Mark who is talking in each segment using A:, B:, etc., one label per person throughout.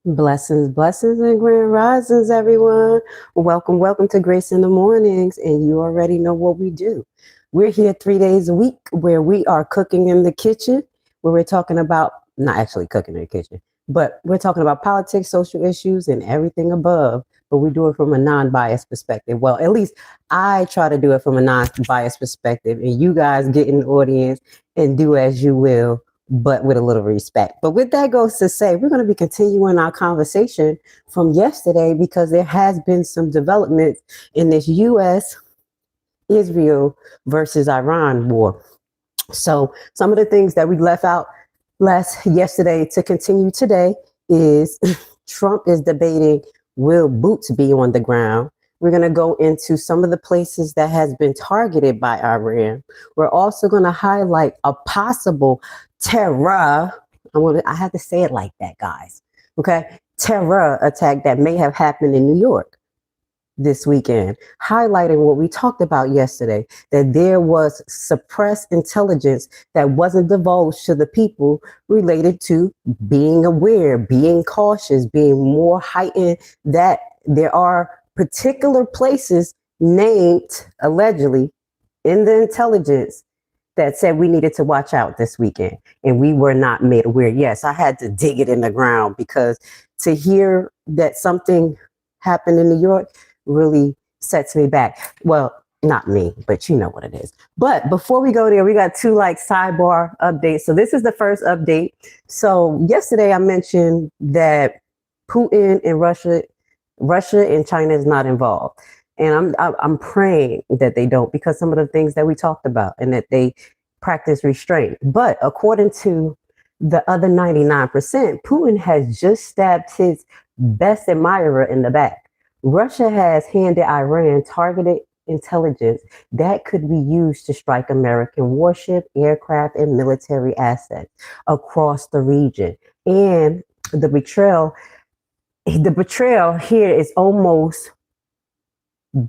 A: Blessings, blessings, and grand risings, everyone. Welcome to Grace in the Mornings. And you already know what we do. We're here 3 days a week where we are cooking in the kitchen, where we're talking about, not actually cooking in the kitchen, but we're talking about politics, social issues, and everything above. But we do it from a non biased perspective. Well, at least I try to do it from a non biased perspective, and you guys get in the audience and do as you will, but with a little respect. But with that goes to say, we're going to be continuing our conversation from yesterday because there has been some developments in this U.S. Israel versus Iran war. So some of the things that we left out yesterday to continue today is Trump is debating, will boots be on the ground? We're going to go into some of the places that has been targeted by Iran. We're also going to highlight a possible terror. I have to say it like that, guys. Okay. Terror attack that may have happened in New York this weekend, highlighting what we talked about yesterday, that there was suppressed intelligence that wasn't divulged to the people related to being aware, being cautious, being more heightened, that there are particular places named allegedly in the intelligence that said we needed to watch out this weekend, and we were not made aware. Yes, I had to dig it in the ground because to hear that something happened in New York really sets me back. Well, not me, but you know what it is. But before we go there, we got two sidebar updates. So this is the first update. So yesterday I mentioned that Putin and Russia and China is not involved. And I'm praying that they don't, because some of the things that we talked about, and that they practice restraint. But according to the other 99%, Putin has just stabbed his best admirer in the back. Russia has handed Iran targeted intelligence that could be used to strike American warship, aircraft, and military assets across the region. And the betrayal here is almost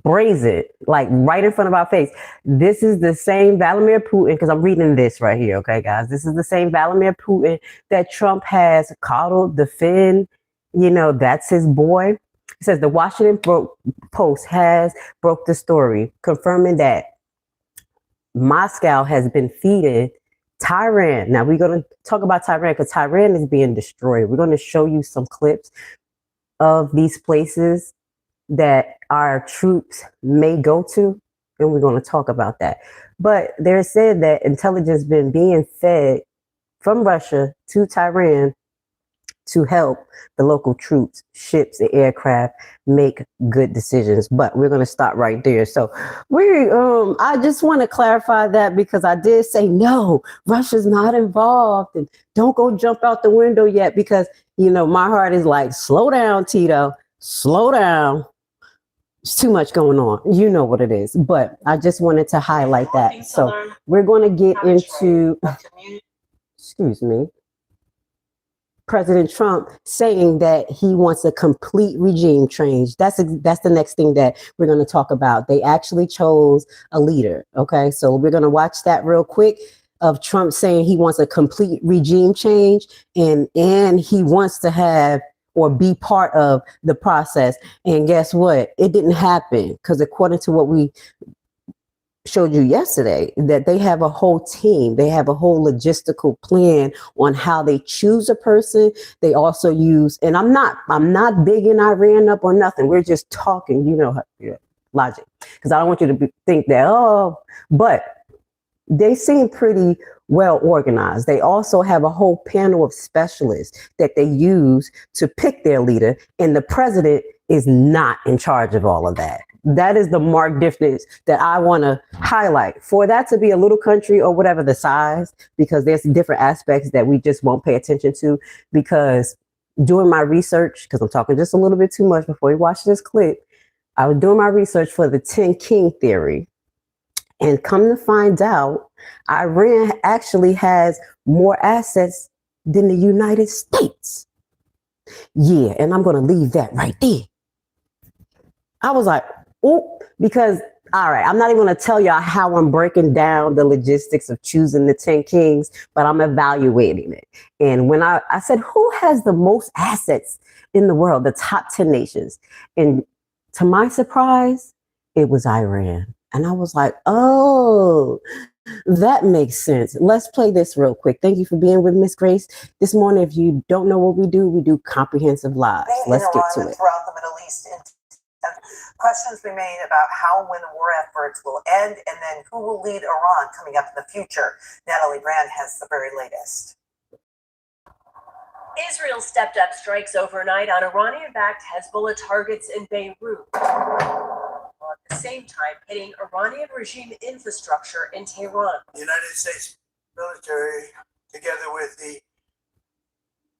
A: brazen, like right in front of our face. This is the same Vladimir Putin, because I'm reading this right here, okay, guys? This is the same Vladimir Putin that Trump has coddled, defend. That's his boy. It says the Washington Post has broke the story, confirming that Moscow has been feeding Tehran. Now we're going to talk about Tehran because Tehran is being destroyed. We're going to show you some clips of these places that our troops may go to, and we're going to talk about that. But they're said that intelligence been being fed from Russia to Tehran to help the local troops, ships, and aircraft make good decisions. But we're going to stop right there. So I just want to clarify that, because I did say, no, Russia's not involved, and don't go jump out the window yet, because, my heart is like, slow down, Tito, slow down. There's too much going on. You know what it is. But I just wanted to highlight that. So we're going to get into, excuse me, President Trump saying that he wants a complete regime change. That's the next thing that we're going to talk about. They actually chose a leader. Okay, so we're going to watch that real quick, of Trump saying he wants a complete regime change, and he wants to have or be part of the process. And guess what? It didn't happen, because according to what we showed you yesterday, that they have a whole team. They have a whole logistical plan on how they choose a person. They also use, and I'm not bigging Iran up or nothing. We're just talking, logic, because I don't want you to think that, but they seem pretty well organized. They also have a whole panel of specialists that they use to pick their leader, and the president is not in charge of all of that. That is the marked difference that I want to highlight. For that to be a little country, or whatever the size, because there's different aspects that we just won't pay attention to, because doing my research, because I'm talking just a little bit too much before you watch this clip, I was doing my research for the 10 King theory. And come to find out, Iran actually has more assets than the United States. Yeah, and I'm going to leave that right there. I was like, oh, because All right, I'm not even going to tell y'all how I'm breaking down the logistics of choosing the 10 kings, but I'm evaluating it. And when I said, who has the most assets in the world, the top 10 nations? And to my surprise, it was Iran. And I was like, oh, that makes sense. Let's play this real quick. Thank you for being with Miss Grace this morning. If you don't know what we do comprehensive lives. Let's get to it.
B: Throughout the Middle East, questions remain about how and when the war efforts will end, and then who will lead Iran coming up in the future. Natalie Brand has the very latest.
C: Israel stepped up strikes overnight on Iranian-backed Hezbollah targets in Beirut, while at the same time hitting Iranian regime infrastructure in Tehran.
D: The United States military, together with the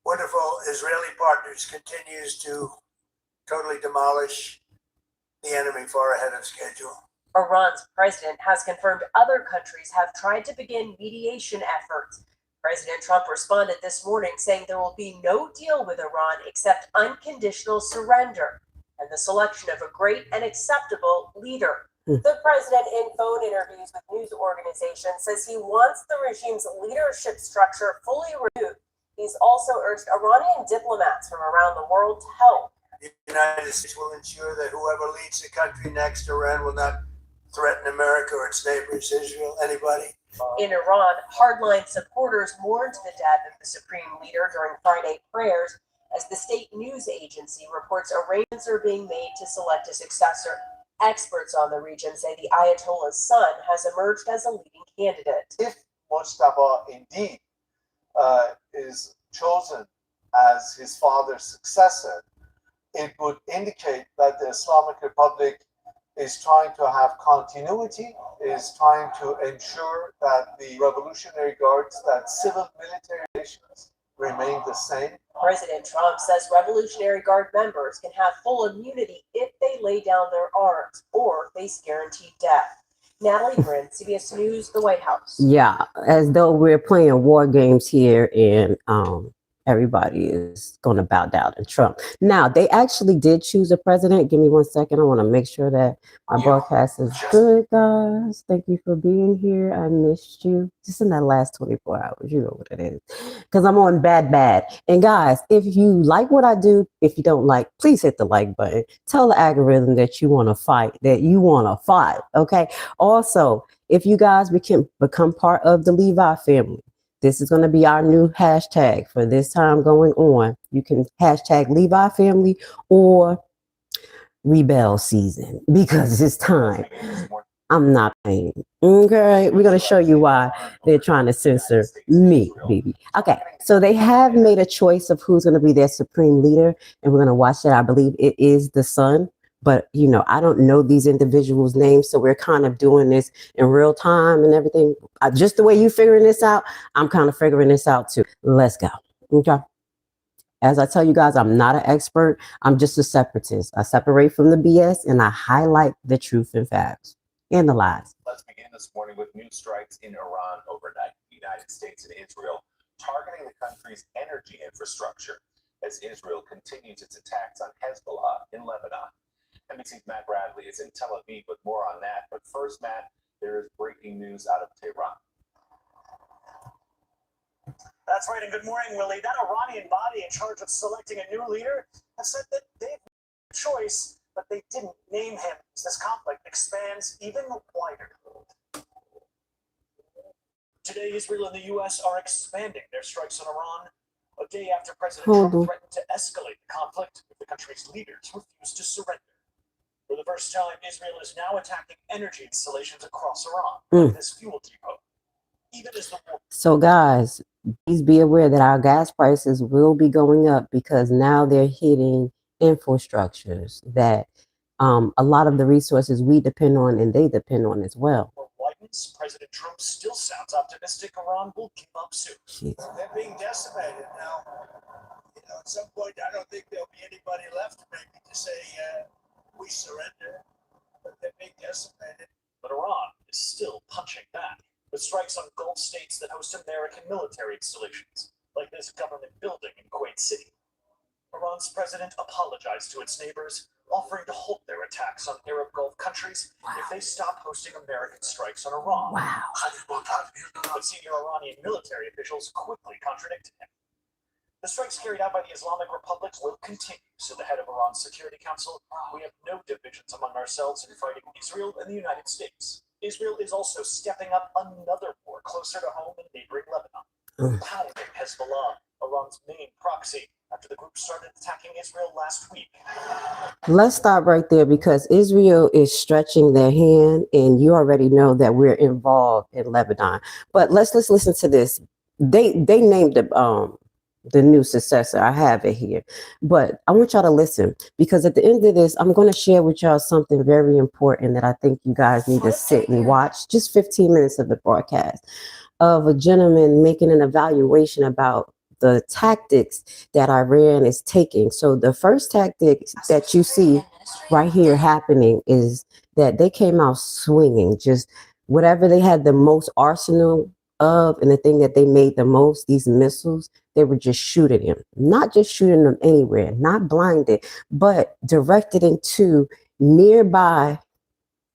D: wonderful Israeli partners, continues to totally demolish the enemy far ahead of schedule.
C: Iran's president has confirmed other countries have tried to begin mediation efforts. President Trump responded this morning saying there will be no deal with Iran except unconditional surrender and the selection of a great and acceptable leader. The president, in phone interviews with news organizations, says he wants the regime's leadership structure fully reviewed. He's also urged Iranian diplomats from around the world to help.
D: The United States will ensure that whoever leads the country next, Iran will not threaten America or its neighbors, Israel, anybody.
C: In Iran, hardline supporters mourned the death of the supreme leader during Friday prayers as the state news agency reports arrangements are being made to select a successor. Experts on the region say the Ayatollah's son has emerged as a leading candidate.
E: If Mustafa indeed is chosen as his father's successor, it would indicate that the Islamic Republic is trying to have continuity, is trying to ensure that the Revolutionary Guards, that civil military relations remain the same.
C: President Trump says Revolutionary Guard members can have full immunity if they lay down their arms or face guaranteed death. Natalie Brand, CBS News, the White House.
A: Yeah, as though we're playing war games here and everybody is going to bow down to Trump. Now, they actually did choose a president. Give me 1 second. I want to make sure that my broadcast is good, guys. Thank you for being here. I missed you. Just in that last 24 hours. You know what it is. Because I'm on bad. And guys, if you like what I do, if you don't like, please hit the like button. Tell the algorithm that you want to fight, okay? Also, if you guys become part of the Levi family, this is going to be our new hashtag for this time going on. You can hashtag Levi family or rebel season because it's time. I'm not paying. Okay, we're going to show you why they're trying to censor me, baby. Okay, so they have made a choice of who's going to be their supreme leader, and we're going to watch that. I believe it is the son. But, you know, I don't know these individuals' names, so we're kind of doing this in real time and everything. Just the way you figuring this out, I'm kind of figuring this out too. Let's go. Okay. As I tell you guys, I'm not an expert. I'm just a separatist. I separate from the BS and I highlight the truth and facts and the lies.
F: Let's begin this morning with new strikes in Iran overnight. The United States and Israel targeting the country's energy infrastructure as Israel continues its attacks on Hezbollah in Lebanon. NBC's Matt Bradley is in Tel Aviv with more on that. But first, Matt, there is breaking news out of Tehran.
B: That's right, and good morning, Willie. That Iranian body in charge of selecting a new leader has said that they've made a choice, but they didn't name him as this conflict expands even wider. Today, Israel and the U.S. are expanding their strikes on Iran a day after President Trump threatened to escalate the conflict if the country's leaders refuse to surrender. For the first time, Israel is now attacking energy installations across Iran, like this fuel depot. Even as the war.
A: So, guys, please be aware that our gas prices will be going up because now they're hitting infrastructures that a lot of the resources we depend on and they depend on as well.
B: President Trump still sounds optimistic Iran will give up soon.
D: They're being decimated now. You know, at some point, I don't think there'll be anybody left maybe to say we surrender, but they're being decimated.
B: But Iran is still punching back with strikes on Gulf states that host American military installations, like this government building in Kuwait City. Iran's president apologized to its neighbors, offering to halt their attacks on Arab Gulf countries if they stop hosting American strikes on Iran.
A: Wow.
B: But senior Iranian military officials quickly contradicted him. The strikes carried out by the Islamic Republic will continue, said the head of Iran's Security Council. We have no divisions among ourselves in fighting Israel and the United States. Israel is also stepping up another war closer to home in neighboring Lebanon, pounding Hezbollah, Iran's main proxy, after the group started attacking Israel last week.
A: Let's stop right there because Israel is stretching their hand, and you already know that we're involved in Lebanon. But let's listen to this. They named the new successor. I have it here, but I want y'all to listen because at the end of this, I'm going to share with y'all something very important that I think you guys need to sit and watch. Just 15 minutes of the broadcast of a gentleman making an evaluation about the tactics that Iran is taking. So the first tactic that you see right here happening is that they came out swinging, just whatever they had the most arsenal of, and the thing that they made the most, these missiles, they were just shooting them, not just shooting them anywhere, not blinded, but directed into nearby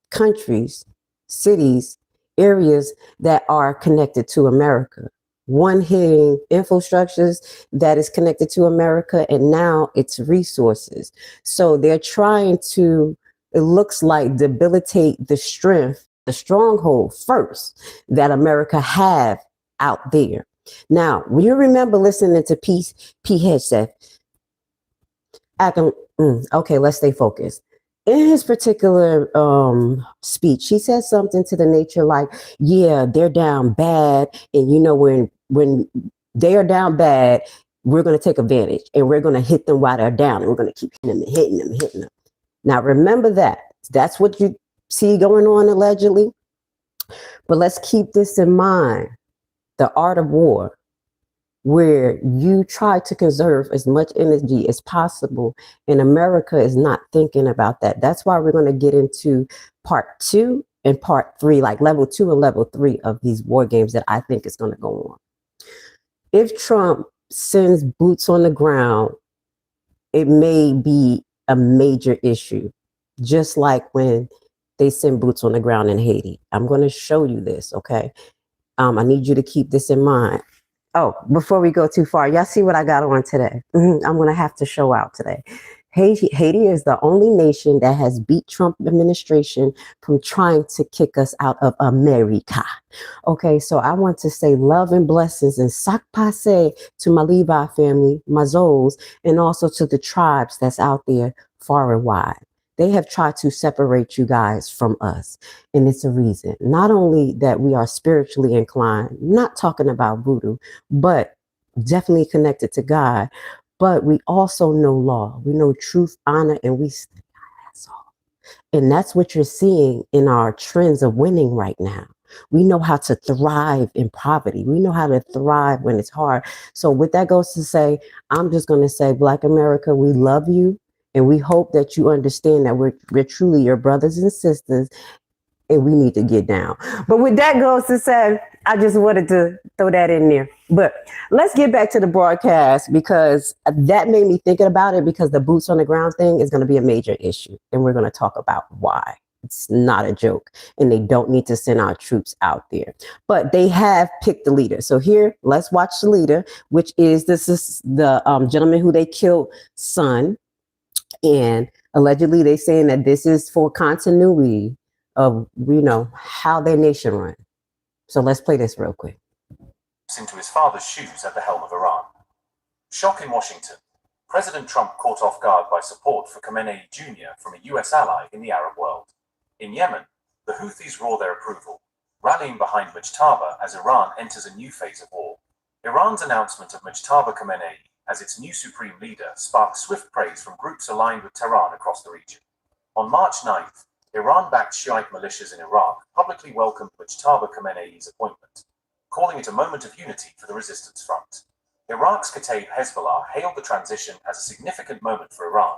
A: countries, cities, areas that are connected to America. One hitting infrastructures that is connected to America, and now it's resources. So they're trying to, it looks like, debilitate the strength, the stronghold first that America have out there. Now, when you remember listening to P. Hegseth, okay, let's stay focused. In his particular speech, he said something to the nature like, yeah, they're down bad. And, you know, when they are down bad, we're going to take advantage and we're going to hit them while they're down. And we're going to keep hitting them and hitting them and hitting them. Now, remember that. That's what you see going on allegedly. But let's keep this in mind. The art of war, where you try to conserve as much energy as possible, and America is not thinking about that. That's why we're going to get into part 2 and part 3, like level 2 and level 3 of these war games that I think is going to go on. If Trump sends boots on the ground, it may be a major issue, just like when they send boots on the ground in Haiti. I'm going to show you this, okay? I need you to keep this in mind. Oh, before we go too far, y'all see what I got on today? I'm going to have to show out today. Haiti is the only nation that has beat Trump administration from trying to kick us out of America. Okay, so I want to say love and blessings and sac passe to my Levi family, my Zoles, and also to the tribes that's out there far and wide. They have tried to separate you guys from us. And it's a reason. Not only that we are spiritually inclined, not talking about voodoo, but definitely connected to God. But we also know law. We know truth, honor, and we stand. That's all. And that's what you're seeing in our trends of winning right now. We know how to thrive in poverty. We know how to thrive when it's hard. So with that goes to say, I'm just going to say, Black America, we love you. And we hope that you understand that we're truly your brothers and sisters, and we need to get down. But with that goes to say, I just wanted to throw that in there. But let's get back to the broadcast, because that made me thinking about it, because the boots on the ground thing is going to be a major issue. And we're going to talk about why. It's not a joke. And they don't need to send our troops out there. But they have picked the leader. So here, let's watch the leader, which is the gentleman who they killed, son. And allegedly they saying that this is for continuity of, you know, how their nation run. So let's play this real quick.
F: Into his father's shoes at the helm of Iran. Shock in Washington. President Trump caught off guard by support for Khamenei Jr. from a US ally in the Arab world. In Yemen, the Houthis roar their approval, rallying behind Mujtaba as Iran enters a new phase of war. Iran's announcement of Mujtaba Khamenei as its new supreme leader sparked swift praise from groups aligned with Tehran across the region. On March 9th, Iran-backed Shiite militias in Iraq publicly welcomed Mujtaba Khamenei's appointment, calling it a moment of unity for the resistance front. Iraq's Qatar Hezbollah hailed the transition as a significant moment for Iran,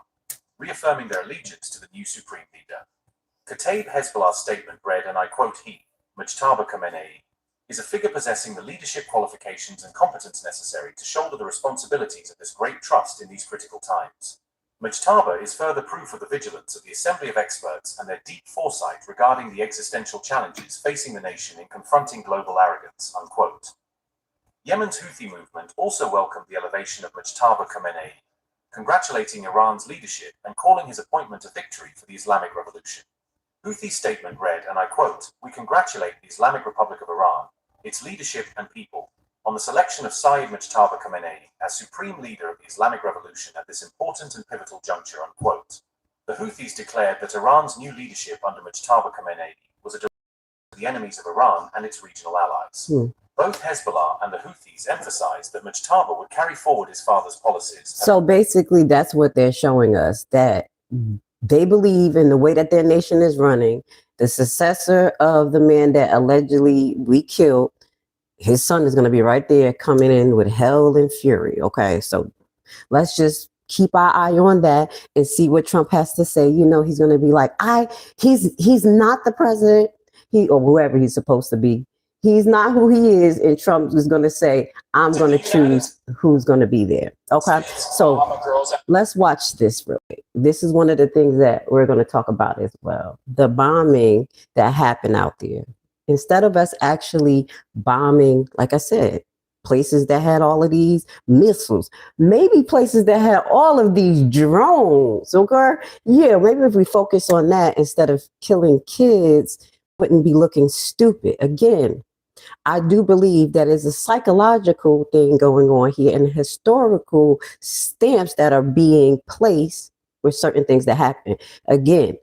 F: reaffirming their allegiance to the new supreme leader. Qatar Hezbollah's statement read, and I quote, "He, Mujtaba Khamenei, is a figure possessing the leadership qualifications and competence necessary to shoulder the responsibilities of this great trust in these critical times. Mujtaba is further proof of the vigilance of the Assembly of Experts and their deep foresight regarding the existential challenges facing the nation in confronting global arrogance, unquote. Yemen's Houthi movement also welcomed the elevation of Mujtaba Khamenei, congratulating Iran's leadership and calling his appointment a victory for the Islamic Revolution. Houthi statement read, and I quote, "We congratulate the Islamic Republic of Iran, its leadership and people, on the selection of Saeed Mujtaba Khamenei as supreme leader of the Islamic Revolution at this important and pivotal juncture," unquote. The Houthis declared that Iran's new leadership under Mujtaba Khamenei was a delight to the enemies of Iran and its regional allies. Both Hezbollah and the Houthis emphasized that Mujtaba would carry forward his father's policies.
A: So basically, that's what they're showing us, that they believe in the way that their nation is running. The successor of the man that allegedly we killed, his son is going to be right there coming in with hell and fury. Okay, so let's just keep our eye on that and see what Trump has to say. You know, he's going to be like, he's not the president, or whoever he's supposed to be. He's not who he is, and Trump is going to say, I'm going to choose who's going to be there. Okay, so let's watch this real quick. This is one of the things that we're going to talk about as well. The bombing that happened out there. Instead of us actually bombing, like I said, places that had all of these missiles, maybe places that had all of these drones, okay? Yeah, maybe if we focus on that instead of killing kids, wouldn't be looking stupid. Again, I do believe that is a psychological thing going on here and historical stamps that are being placed with certain things that happen. Again,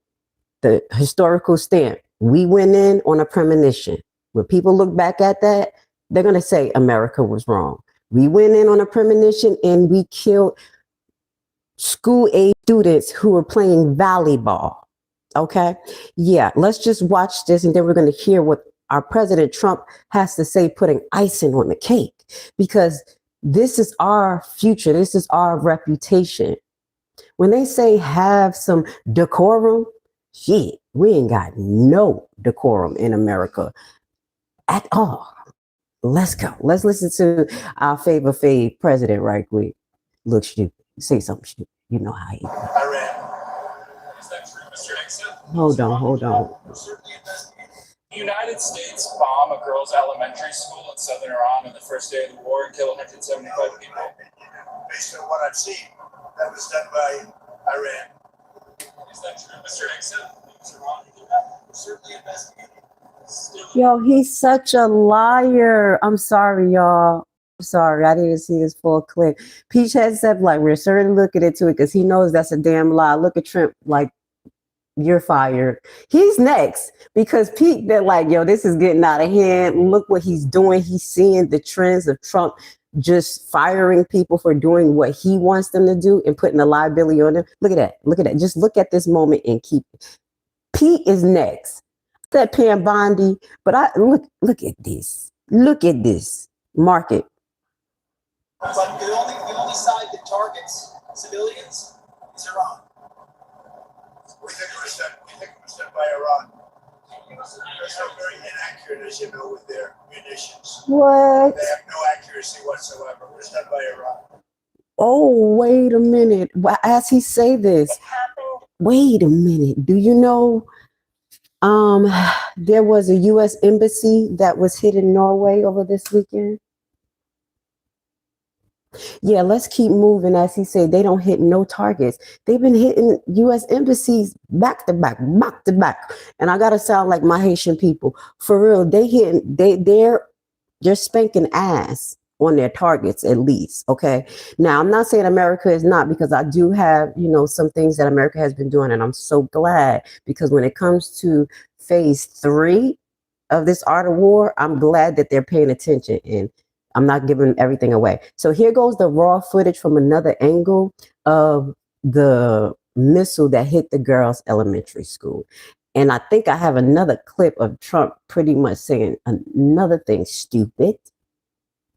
A: the historical stamp. We went in on a premonition. When people look back at that, they're going to say America was wrong. We went in on a premonition and we killed school-age students who were playing volleyball. Okay? Yeah, let's just watch this and then we're going to hear what our President Trump has to say, putting icing on the cake, because this is our future. This is our reputation. When they say have some decorum, shit, we ain't got no decorum in America at all. Let's go. Let's listen to our fave president right quick. Look stupid. Say something stupid. You know how he.
F: Is that true, Mr. Nixon?
A: Hold on.
G: The United States bomb a girls' elementary school in southern Iran on the first day of the war and kill 175 people.
D: Based on what I've seen, that was done by Iran.
G: Is that true, Mr. Nixon? Is Iran do that? We're certainly investigating.
A: Yo, he's such a liar. I'm sorry, y'all. I'm sorry, I didn't see this full clip. Peach had said, like, we're certainly looking into it because he knows that's a damn lie. Look at Trump, like, you're fired. He's next because Pete, they're like, yo, this is getting out of hand. Look what he's doing. He's seeing the trends of Trump just firing people for doing what he wants them to do and putting the liability on them. Look at that. Look at that. Just look at this moment and keep it. Pete is next. That Mamdani, but look at this. Look at this. Mark it.
B: But the only side that targets civilians is Iran.
D: We think it was done by Iran. They're very inaccurate, as you know, with their munitions.
A: What?
D: They have no accuracy whatsoever. It was done by Iran.
A: Oh, wait a minute. As he say this, wait a minute. Do you know there was a U.S. embassy that was hit in Norway over this weekend? Yeah, let's keep moving. As he said, they don't hit no targets. They've been hitting U.S. embassies back to back. And I gotta sound like my Haitian people. For real, they're just spanking ass on their targets at least. Okay. Now I'm not saying America is not, because I do have, some things that America has been doing, and I'm so glad, because when it comes to phase 3 of this art of war, I'm glad that they're paying attention and I'm not giving everything away. So here goes the raw footage from another angle of the missile that hit the girls' elementary school. And I think I have another clip of Trump pretty much saying another thing stupid,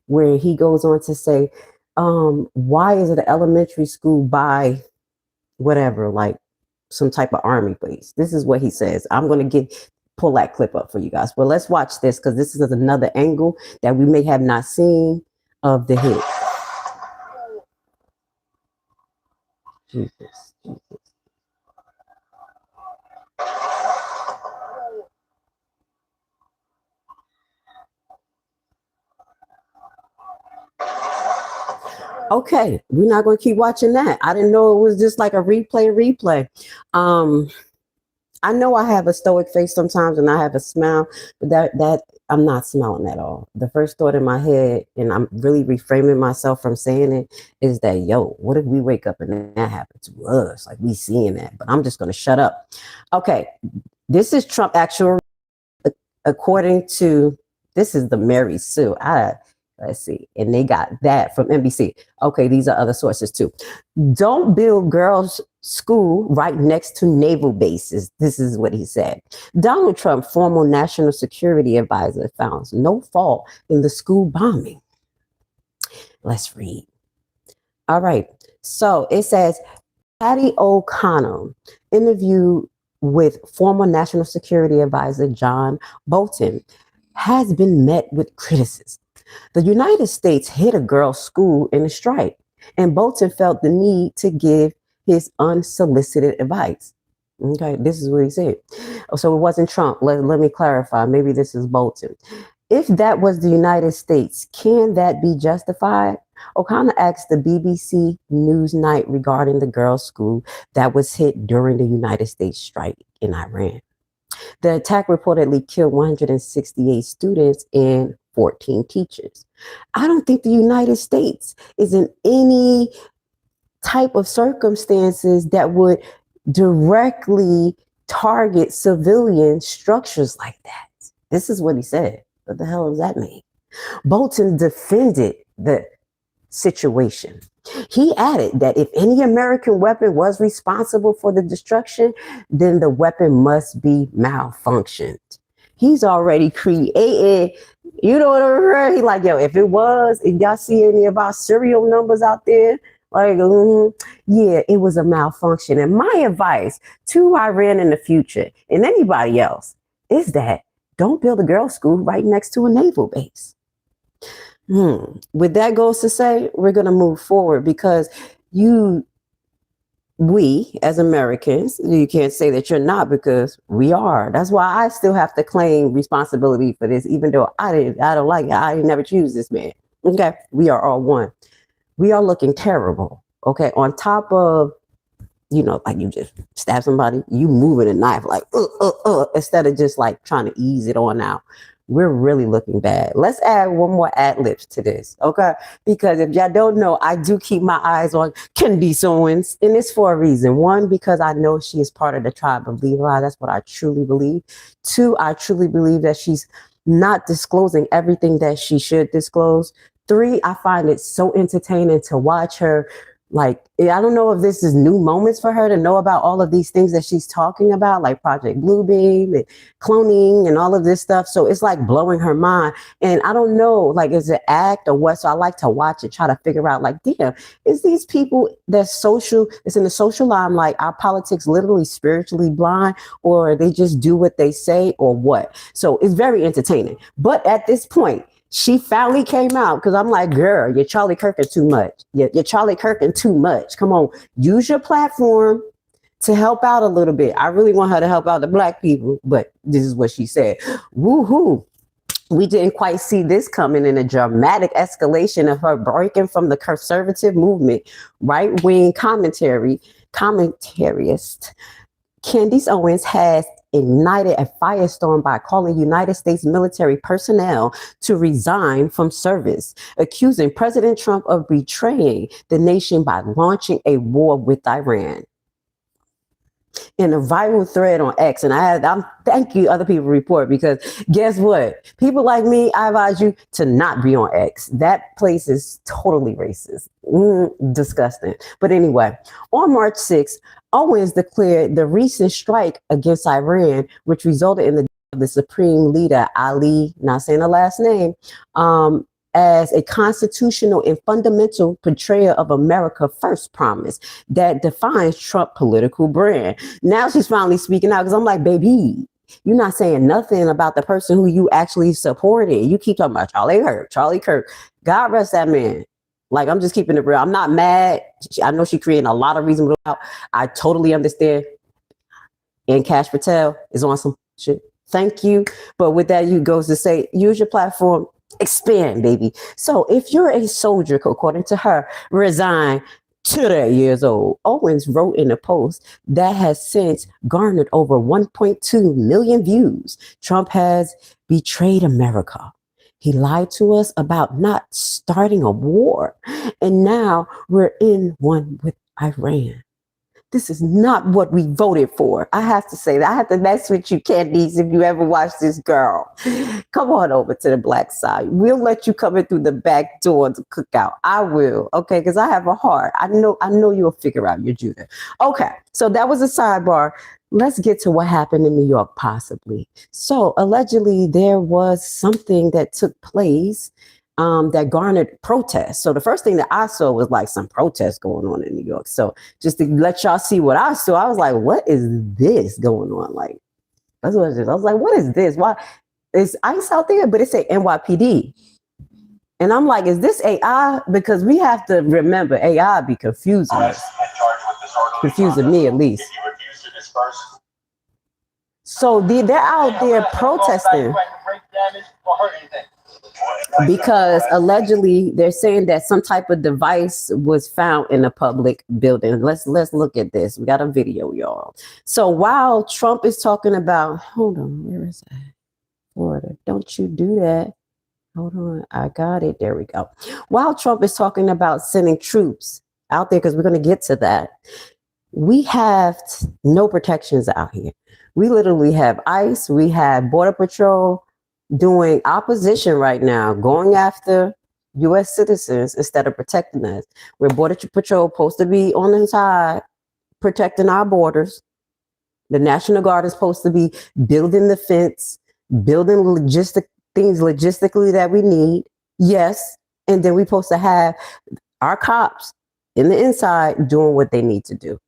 A: where he goes on to say, why is it an elementary school by whatever, like some type of army base? This is what he says. I'm going to pull that clip up for you guys. But let's watch this, because this is another angle that we may have not seen of the hit. Jesus. Okay, we're not going to keep watching that. I didn't know it was just like a replay. I know I have a stoic face sometimes and I have a smile, but that I'm not smiling at all. The first thought in my head, and I'm really reframing myself from saying it, is that, yo, what if we wake up and that happens to us? Like, we seeing that, but I'm just going to shut up. Okay, this is Trump actual, according to, this is the Mary Sue. Let's see. And they got that from NBC. Okay, these are other sources too. Don't build girls' school right next to naval bases. This is what he said. Donald Trump, former national security advisor, found no fault in the school bombing. Let's read. All right. So it says, Patty O'Connor interviewed with former national security advisor John Bolton has been met with criticism. The United States hit a girls' school in a strike, and Bolton felt the need to give his unsolicited advice. Okay, this is what he said. So it wasn't Trump. Let me clarify. Maybe this is Bolton. If that was the United States, can that be justified? O'Connor asked the BBC Newsnight regarding the girls' school that was hit during the United States strike in Iran. The attack reportedly killed 168 students and 14 teachers. I don't think the United States is in any type of circumstances that would directly target civilian structures like that. This is what he said. What the hell does that mean? Bolton defended the situation. He added that if any American weapon was responsible for the destruction, then the weapon must be malfunctioned. He's already created, you know what I'm saying? He like, yo, if y'all see any of our serial numbers out there, like, yeah, it was a malfunction. And my advice to Iran in the future and anybody else is that don't build a girls' school right next to a naval base. With that goes to say, we're going to move forward because we as Americans, you can't say that you're not because we are. That's why I still have to claim responsibility for this, even though I don't like it. I never choose this man. Okay. We are all one. We are looking terrible. Okay. On top of, like you just stab somebody, you moving a knife like, instead of just like trying to ease it on out. We're really looking bad. Let's add one more ad-libs to this, okay? Because if y'all don't know, I do keep my eyes on Candice Owens, and it's for a reason. One, because I know she is part of the tribe of Levi. That's what I truly believe. Two, I truly believe that she's not disclosing everything that she should disclose. Three, I find it so entertaining to watch her. Like, I don't know if this is new moments for her to know about all of these things that she's talking about, like Project Bluebeam and cloning and all of this stuff. So it's like blowing her mind. And I don't know, like, is it act or what? So I like to watch it, try to figure out, like, damn, is these people it's in the social limelight, our politics literally spiritually blind, or they just do what they say or what? So it's very entertaining. But at this point, she finally came out because I'm like, girl, you're Charlie Kirkin too much. You're Charlie Kirkin too much. Come on, use your platform to help out a little bit. I really want her to help out the Black people, but this is what she said. Woohoo. We didn't quite see this coming in a dramatic escalation of her breaking from the conservative movement, right-wing commentarist Candice Owens has ignited a firestorm by calling United States military personnel to resign from service, accusing President Trump of betraying the nation by launching a war with Iran. In a viral thread on X, and I'm thank you other people report, because guess what? People like me, I advise you to not be on X. That place is totally racist. Disgusting. But anyway, on March 6th, Owens declared the recent strike against Iran, which resulted in the supreme leader, Ali, not saying the last name, as a constitutional and fundamental portrayal of America First promise that defines Trump political brand. Now she's finally speaking out, because I'm like, baby, you're not saying nothing about the person who you actually supported. You keep talking about Charlie Kirk. God rest that man. Like, I'm just keeping it real. I'm not mad. I know she creating a lot of reasonable doubt. I totally understand. And Cash Patel is on some shit. Thank you. But with that, you goes to say, use your platform, expand, baby. So if you're a soldier, according to her, resign to their years old. Owens wrote in a post that has since garnered over 1.2 million views. Trump has betrayed America. He lied to us about not starting a war. And now we're in one with Iran. This is not what we voted for. I have to say that. I have to mess with you, Candice, if you ever watch this girl. Come on over to the black side. We'll let you come in through the back door to cook out. I will, okay? Because I have a heart. I know you'll figure out your Judah. Okay, so that was a sidebar. Let's get to what happened in New York, possibly. So allegedly, there was something that took place that garnered protests. So the first thing that I saw was like some protests going on in New York. So just to let y'all see what I saw, I was like, what is this going on? Like, that's what it is. I was like, what is this? Why is ICE out there? But it's a NYPD. And I'm like, is this AI? Because we have to remember AI be confusing us. Confusing me at least. So they're out there protesting. Because allegedly they're saying that some type of device was found in a public building. Let's look at this. We got a video, y'all. So while Trump is talking about, hold on, where is that? Florida, don't you do that. Hold on, I got it. There we go. While Trump is talking about sending troops out there, because we're going to get to that, we have no protections out here. We literally have ICE, we have Border Patrol, doing opposition right now, going after U.S. citizens instead of protecting us. Where Border Patrol supposed to be on the side, protecting our borders. The National Guard is supposed to be building the fence, building things logistically that we need. Yes. And then we're supposed to have our cops in the inside doing what they need to do.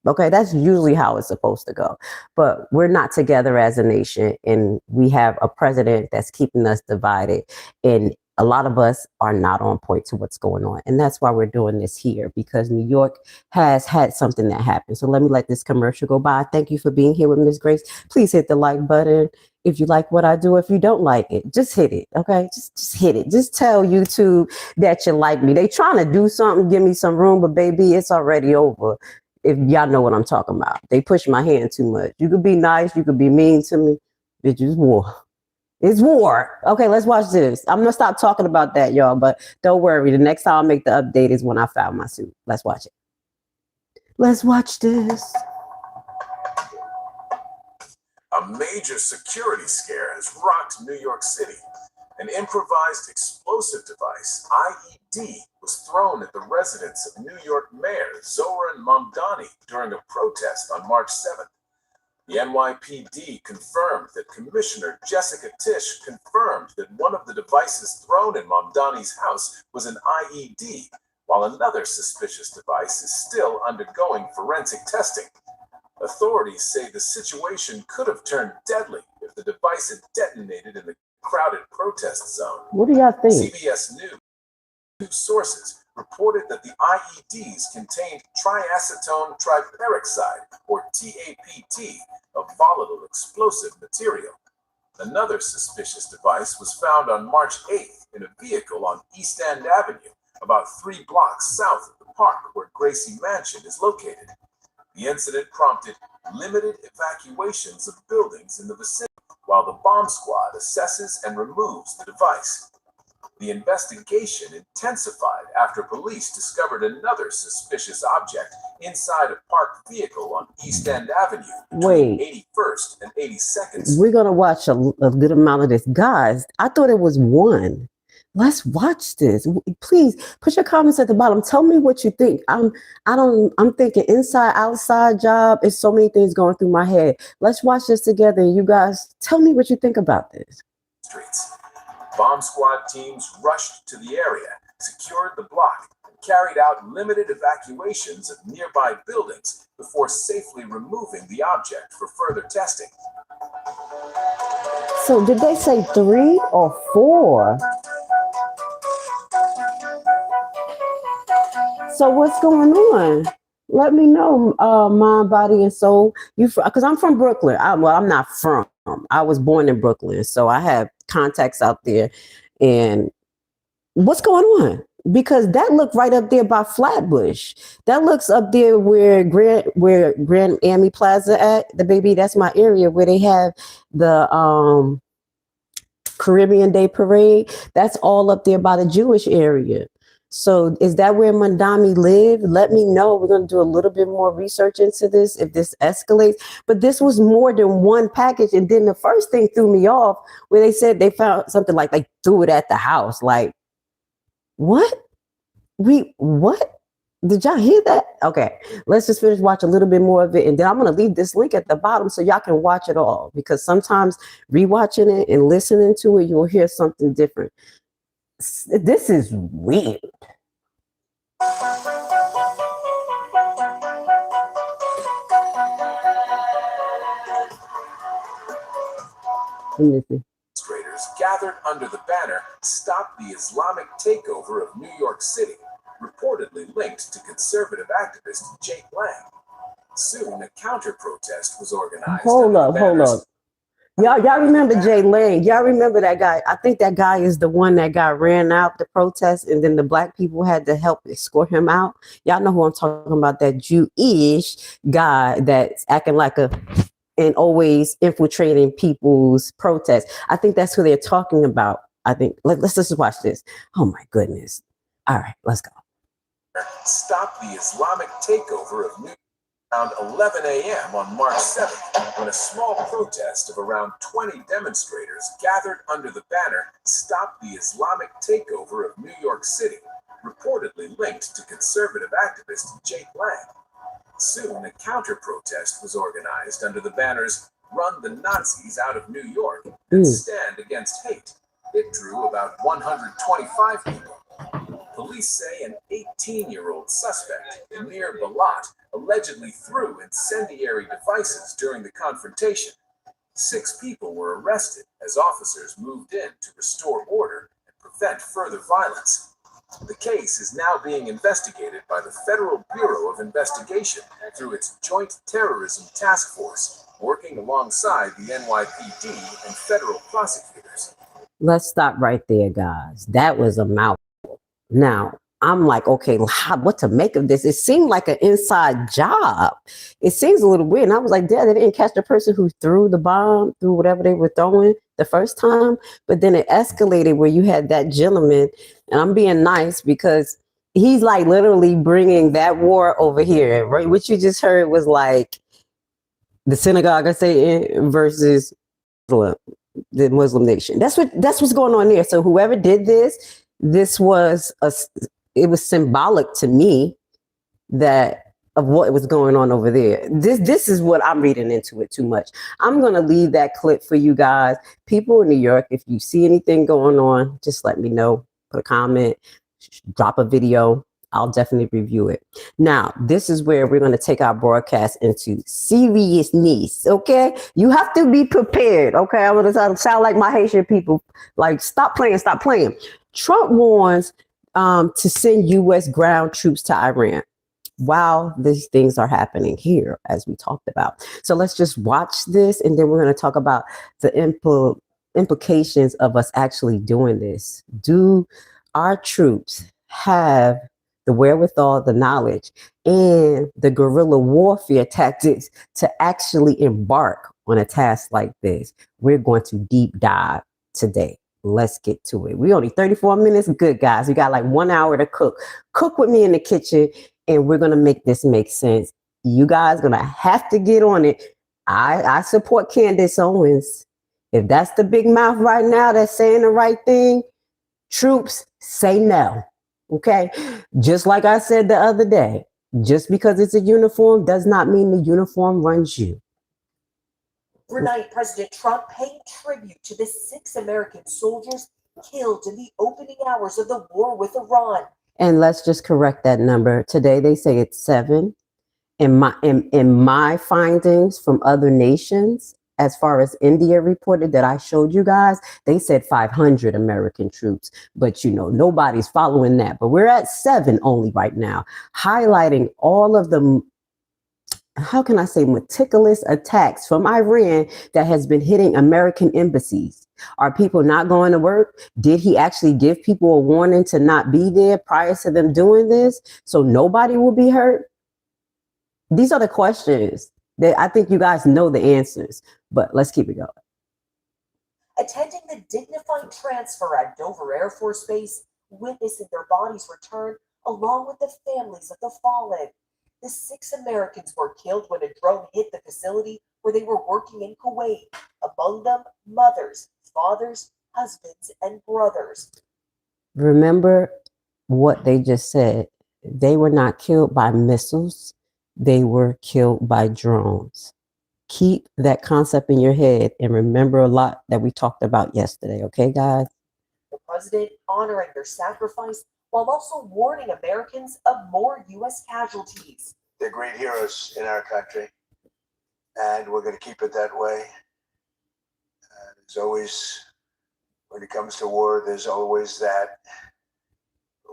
A: Okay, that's usually how it's supposed to go. But we're not together as a nation, and we have a president that's keeping us divided. And a lot of us are not on point to what's going on. And that's why we're doing this here, because New York has had something that happened. So let me let this commercial go by. Thank you for being here with Miss Grace. Please hit the like button if you like what I do. If you don't like it, just hit it. Okay, just hit it. Just tell YouTube that you like me. They trying to do something, give me some room, but baby, it's already over. If y'all know what I'm talking about. They push my hand too much. You could be nice, you could be mean to me. Bitch, it's war. It's war. Okay, let's watch this. I'm gonna stop talking about that, y'all, but don't worry. The next time I'll make the update is when I found my suit. Let's watch it. Let's watch this.
H: A major security scare has rocked New York City. An improvised explosive device, IED, was thrown at the residence of New York Mayor Zoran Mamdani during a protest on March 7th. The NYPD confirmed that Commissioner Jessica Tisch confirmed that one of the devices thrown in Mamdani's house was an IED, while another suspicious device is still undergoing forensic testing. Authorities say the situation could have turned deadly if the device had detonated in the crowded protest zone.
A: What do y'all think?
H: CBS News sources reported that the IEDs contained triacetone triperoxide, or TAPT, a volatile explosive material. Another suspicious device was found on March 8th in a vehicle on East End Avenue, about 3 blocks south of the park where Gracie Mansion is located. The incident prompted limited evacuations of buildings in the vicinity, while the bomb squad assesses and removes the device. The investigation intensified after police discovered another suspicious object inside a parked vehicle on East End Avenue between 81st and 82nd.
A: We're gonna watch a good amount of this. Guys, I thought it was one. Let's watch this. Please put your comments at the bottom. Tell me what you think. I'm thinking inside, outside job. There's so many things going through my head. Let's watch this together. You guys, tell me what you think about this.
H: Streets. Bomb squad teams rushed to the area, secured the block, and carried out limited evacuations of nearby buildings before safely removing the object for further testing.
A: So did they say 3 or 4? So what's going on? Let me know, mind, body, and soul. Because I'm from Brooklyn. I'm not from. I was born in Brooklyn, so I have contacts out there. And what's going on? Because that looked right up there by Flatbush. That looks up there where Grand Army Plaza at. The baby, that's my area where they have the Caribbean Day Parade. That's all up there by the Jewish area. So is that where Mamdani lived? Let me know. We're going to do a little bit more research into this if this escalates. But this was more than one package. And then the first thing threw me off where they said they found something like they threw it at the house. Like, what? What? Did y'all hear that? Okay, let's just finish watch a little bit more of it. And then I'm going to leave this link at the bottom so y'all can watch it all. Because sometimes rewatching it and listening to it, you'll hear something different. This is weird.
H: Demonstrators gathered under the banner "Stop the Islamic Takeover of New York City," reportedly linked to conservative activist Jake Lang. Soon, a counter-protest was organized.
A: Hold up. Y'all remember Jay Lang? Y'all remember that guy? I think that guy is the one that got ran out the protest, and then the black people had to help escort him out. Y'all know who I'm talking about? That Jewish guy that's acting like and always infiltrating people's protests. I think that's who they're talking about. I think let's just watch this. Oh my goodness! All right, let's go.
H: Stop the Islamic takeover of New York. Around 11 a.m. on March 7th, when a small protest of around 20 demonstrators gathered under the banner "Stop the Islamic Takeover of New York City," reportedly linked to conservative activist Jake Lang. Soon, a counter-protest was organized under the banners "Run the Nazis Out of New York" and "Stand Against Hate." It drew about 125 people. Police say an 18-year-old suspect, Amir Balat, allegedly threw incendiary devices during the confrontation. 6 people were arrested as officers moved in to restore order and prevent further violence. The case is now being investigated by the Federal Bureau of Investigation through its Joint Terrorism Task Force, working alongside the NYPD and federal prosecutors.
A: Let's stop right there, guys. That was a mouthful. Now, I'm like, okay, what to make of this? It seemed like an inside job. It seems a little weird. And I was like, Dad, they didn't catch the person who threw the bomb, threw whatever they were throwing the first time. But then it escalated where you had that gentleman, and I'm being nice because he's like literally bringing that war over here, right? What you just heard was like the synagogue of Satan versus the Muslim nation. That's what's going on there. So whoever did this, it was symbolic to me of what was going on over there. This is what I'm reading into it too much. I'm going to leave that clip for you guys. People in New York, if you see anything going on, just let me know. Put a comment, drop a video. I'll definitely review it. Now, this is where we're going to take our broadcast into seriousness, okay? You have to be prepared, okay? I'm going to sound like my Haitian people. Like, stop playing. Trump warns to send U.S. ground troops to Iran while these things are happening here, as we talked about. So let's just watch this, and then we're going to talk about the implications of us actually doing this. Do our troops have the wherewithal, the knowledge, and the guerrilla warfare tactics to actually embark on a task like this? We're going to deep dive today. Let's get to it. We only 34 minutes. Good, guys. We got like 1 hour to cook. Cook with me in the kitchen, and we're going to make this make sense. You guys going to have to get on it. I support Candace Owens. If that's the big mouth right now that's saying the right thing, troops, say no. Okay? Just like I said the other day, just because it's a uniform does not mean the uniform runs you.
C: Overnight, President Trump paid tribute to the 6 American soldiers killed in the opening hours of the war with Iran.
A: And let's just correct that number. Today they say it's 7. In my findings from other nations, as far as India reported that I showed you guys, they said 500 American troops. But, nobody's following that. But we're at 7 only right now, highlighting all of the, how can I say, meticulous attacks from Iran that has been hitting American embassies. Are people not going to work? Did he actually give people a warning to not be there prior to them doing this so nobody will be hurt? These are the questions that I think you guys know the answers, but let's keep it going.
C: Attending the dignified transfer at Dover Air Force Base, witnessing their bodies return along with the families of the fallen. The 6 Americans were killed when a drone hit the facility where they were working in Kuwait. Among them, mothers, fathers, husbands, and brothers.
A: Remember what they just said. They were not killed by missiles. They were killed by drones. Keep that concept in your head and remember a lot that we talked about yesterday. Okay, guys?
C: The president honoring their sacrifice while also warning Americans of more U.S. casualties.
D: They're great heroes in our country, and we're going to keep it that way. There's always, when it comes to war, there's always that.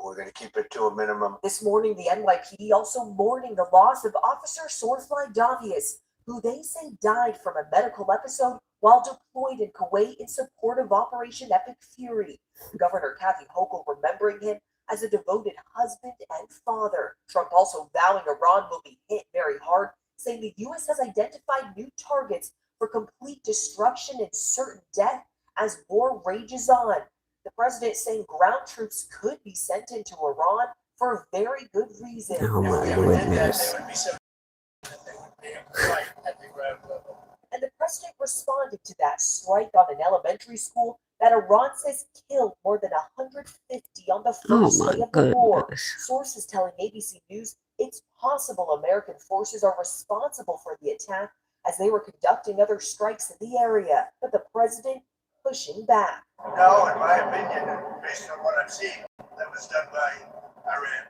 D: We're going to keep it to a minimum.
C: This morning, the NYPD also mourning the loss of Officer Sourfly Davius, who they say died from a medical episode while deployed in Kuwait in support of Operation Epic Fury. Governor Kathy Hochul remembering him as a devoted husband and father. Trump also vowing Iran will be hit very hard, saying the U.S. has identified new targets for complete destruction and certain death as war rages on. The president saying ground troops could be sent into Iran for very good reason.
A: Oh my goodness.
C: And the president responded to that strike on an elementary school that Iran says killed more than 150 on the first day of the war. Sources telling ABC News it's possible American forces are responsible for the attack as they were conducting other strikes in the area. But the president pushing back.
D: No, in my opinion, based on what I'm seeing, that was done by Iran.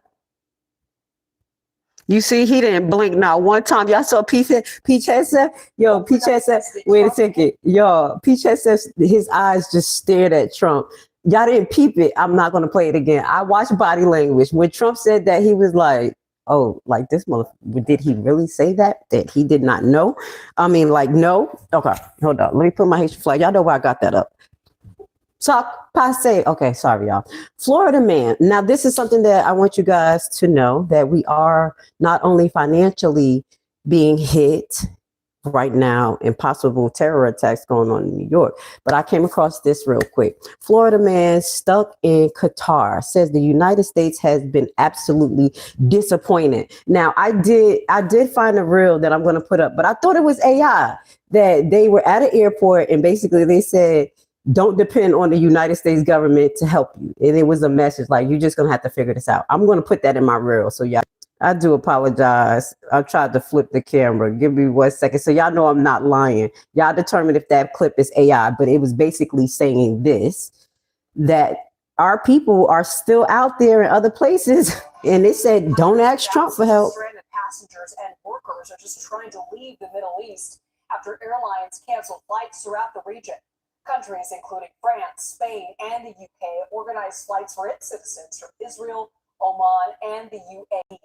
A: You see, he didn't blink not one time. Y'all saw Peach said, Peach said, wait a second. Yo, Peach said his eyes just stared at Trump. Y'all didn't peep it. I'm not going to play it again. I watched body language. When Trump said that, he was like, oh, like this motherfucker, did he really say that he did not know? I mean, like, no. Okay, hold on. Let me put my Haitian flag. Y'all know where I got that up. Talk passe. Okay, sorry, y'all. Florida man. Now, this is something that I want you guys to know, that we are not only financially being hit right now and possible terror attacks going on in New York, but I came across this real quick. Florida man stuck in Qatar says the United States has been absolutely disappointed. Now, I did find a reel that I'm going to put up, but I thought it was AI, that they were at an airport and basically they said, don't depend on the United States government to help you. And it was a message like, you're just going to have to figure this out. I'm going to put that in my reel. So y'all, I do apologize. I tried to flip the camera. Give me 1 second. So y'all know I'm not lying. Y'all determine if that clip is AI, but it was basically saying this, that our people are still out there in other places. And it said, don't ask Trump for help.
C: Stranded passengers and workers are just trying to leave the Middle East after airlines canceled flights throughout the region. Countries including France, Spain, and the UK organized flights for its citizens from Israel, Oman, and the UAE.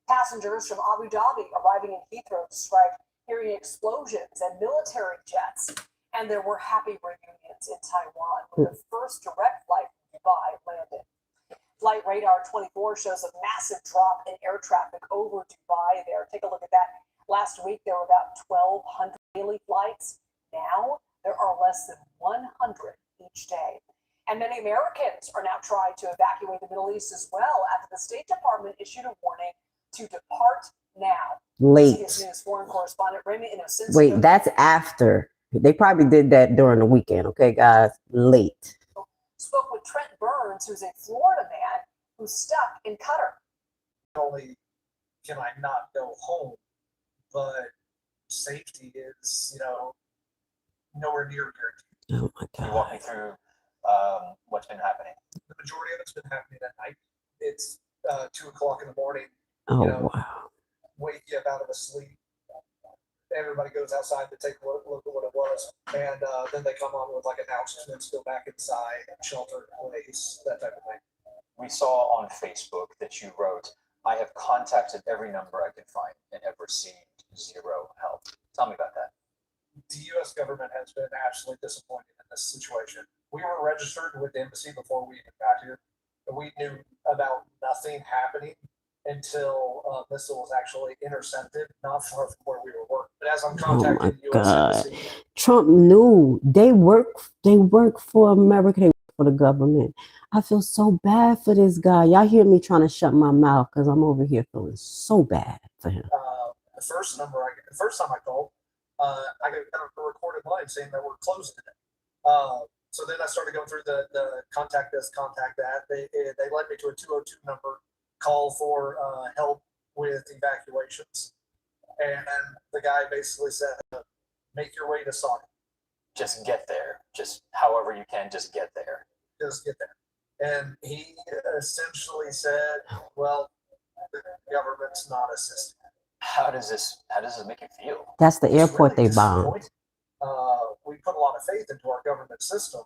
C: Passengers from Abu Dhabi arriving in Heathrow described hearing explosions and military jets. And there were happy reunions in Taiwan when the first direct flight from Dubai landed. Flight Radar 24 shows a massive drop in air traffic over Dubai there. Take a look at that. Last week, there were about 1,200 daily flights. Now, there are less than 100 each day. And many Americans are now trying to evacuate the Middle East as well after the State Department issued a warning to depart now.
A: Late.
C: CBS News foreign correspondent Remy Inocencio.
A: Wait, that's after. They probably did that during the weekend. Okay, guys, late.
C: Spoke with Trent Burns, who's a Florida man who's stuck in Qatar.
I: Not only can I not go home, but safety is, nowhere near guaranteed.
A: Oh my
F: Can you
A: God.
F: walk me through what's been happening?
I: The majority of it's been happening at night. It's 2 o'clock in the morning.
A: Oh,
I: you know,
A: wow.
I: Wake you up out of a sleep. everybody goes outside to take a look at what it was, and then they come on with like announcements, go back inside, shelter in place, that type of thing.
B: We saw on Facebook that you wrote, "I have contacted every number I could find and have received zero help." Tell me about that.
I: The U.S. government has been absolutely disappointed in this situation. We were registered with the embassy before we even got here, and we knew about nothing happening until a missile was actually intercepted, not far from where we were working. But as I'm contacting the U.S. embassy,
A: Trump knew they work for America. They work for the government. I feel so bad for this guy. Y'all hear me trying to shut my mouth because I'm over here feeling so bad for him.
I: The first time I called, I got a recorded line saying that we're closing it. So then I started going through the contact this, contact that. They led me to a 202 number, call for help with evacuations. And the guy basically said, make your way to Saudi.
B: Just get there. Just however you can, just get there.
I: Just get there. And he essentially said, well, the government's not assisting.
B: How does this make you feel?
A: That's the airport
I: really
A: they bombed.
I: We put a lot of faith into our government system,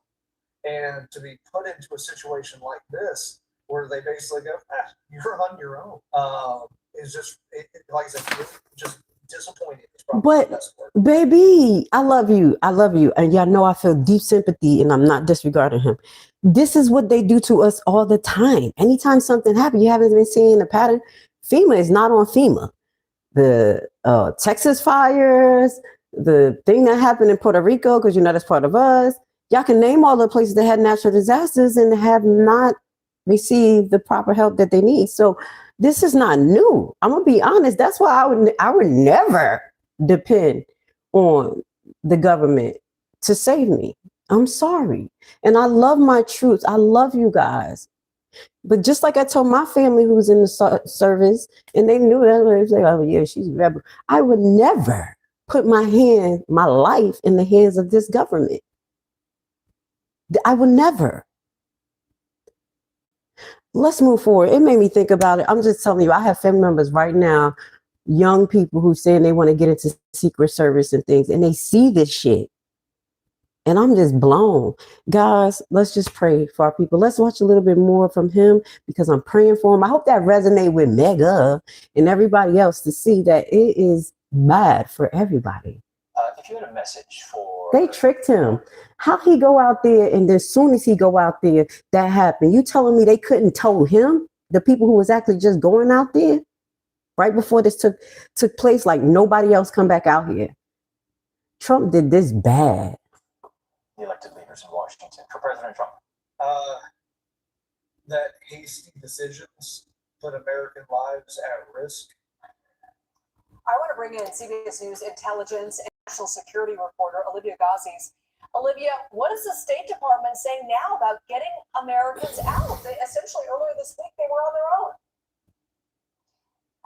I: and to be put into a situation like this, where they basically go, "You're on your own," is just like I said, really just disappointing.
A: But baby, I love you, and y'all know I feel deep sympathy, and I'm not disregarding him. This is what they do to us all the time. Anytime something happens, you haven't been seeing the pattern. FEMA is not on FEMA. The Texas fires, the thing that happened in Puerto Rico, because that's part of us. Y'all can name all the places that had natural disasters and have not received the proper help that they need. So this is not new. I'm gonna be honest. That's why I would never depend on the government to save me. I'm sorry, and I love my troops. I love you guys. But just like I told my family who was in the service, and they knew that, they was like, "Oh yeah, she's a rebel." I would never put my life in the hands of this government. I would never. Let's move forward. It made me think about it. I'm just telling you, I have family members right now, young people who saying they want to get into Secret Service and things, and they see this shit. And I'm just blown. Guys, let's just pray for our people. Let's watch a little bit more from him because I'm praying for him. I hope that resonates with Mega and everybody else to see that it is bad for everybody.
B: If you had a message for...
A: They tricked him. How he go out there and as soon as he go out there, that happened. You telling me they couldn't tell him, the people who was actually just going out there right before this took place, like nobody else come back out here. Trump did this bad.
B: The elected leaders in Washington for President Trump.
I: That hasty decisions put American lives at risk.
C: I want to bring in CBS News intelligence and national security reporter Olivia Gazis. Olivia, what is the State Department saying now about getting Americans out? Essentially, earlier this week, they were on their own.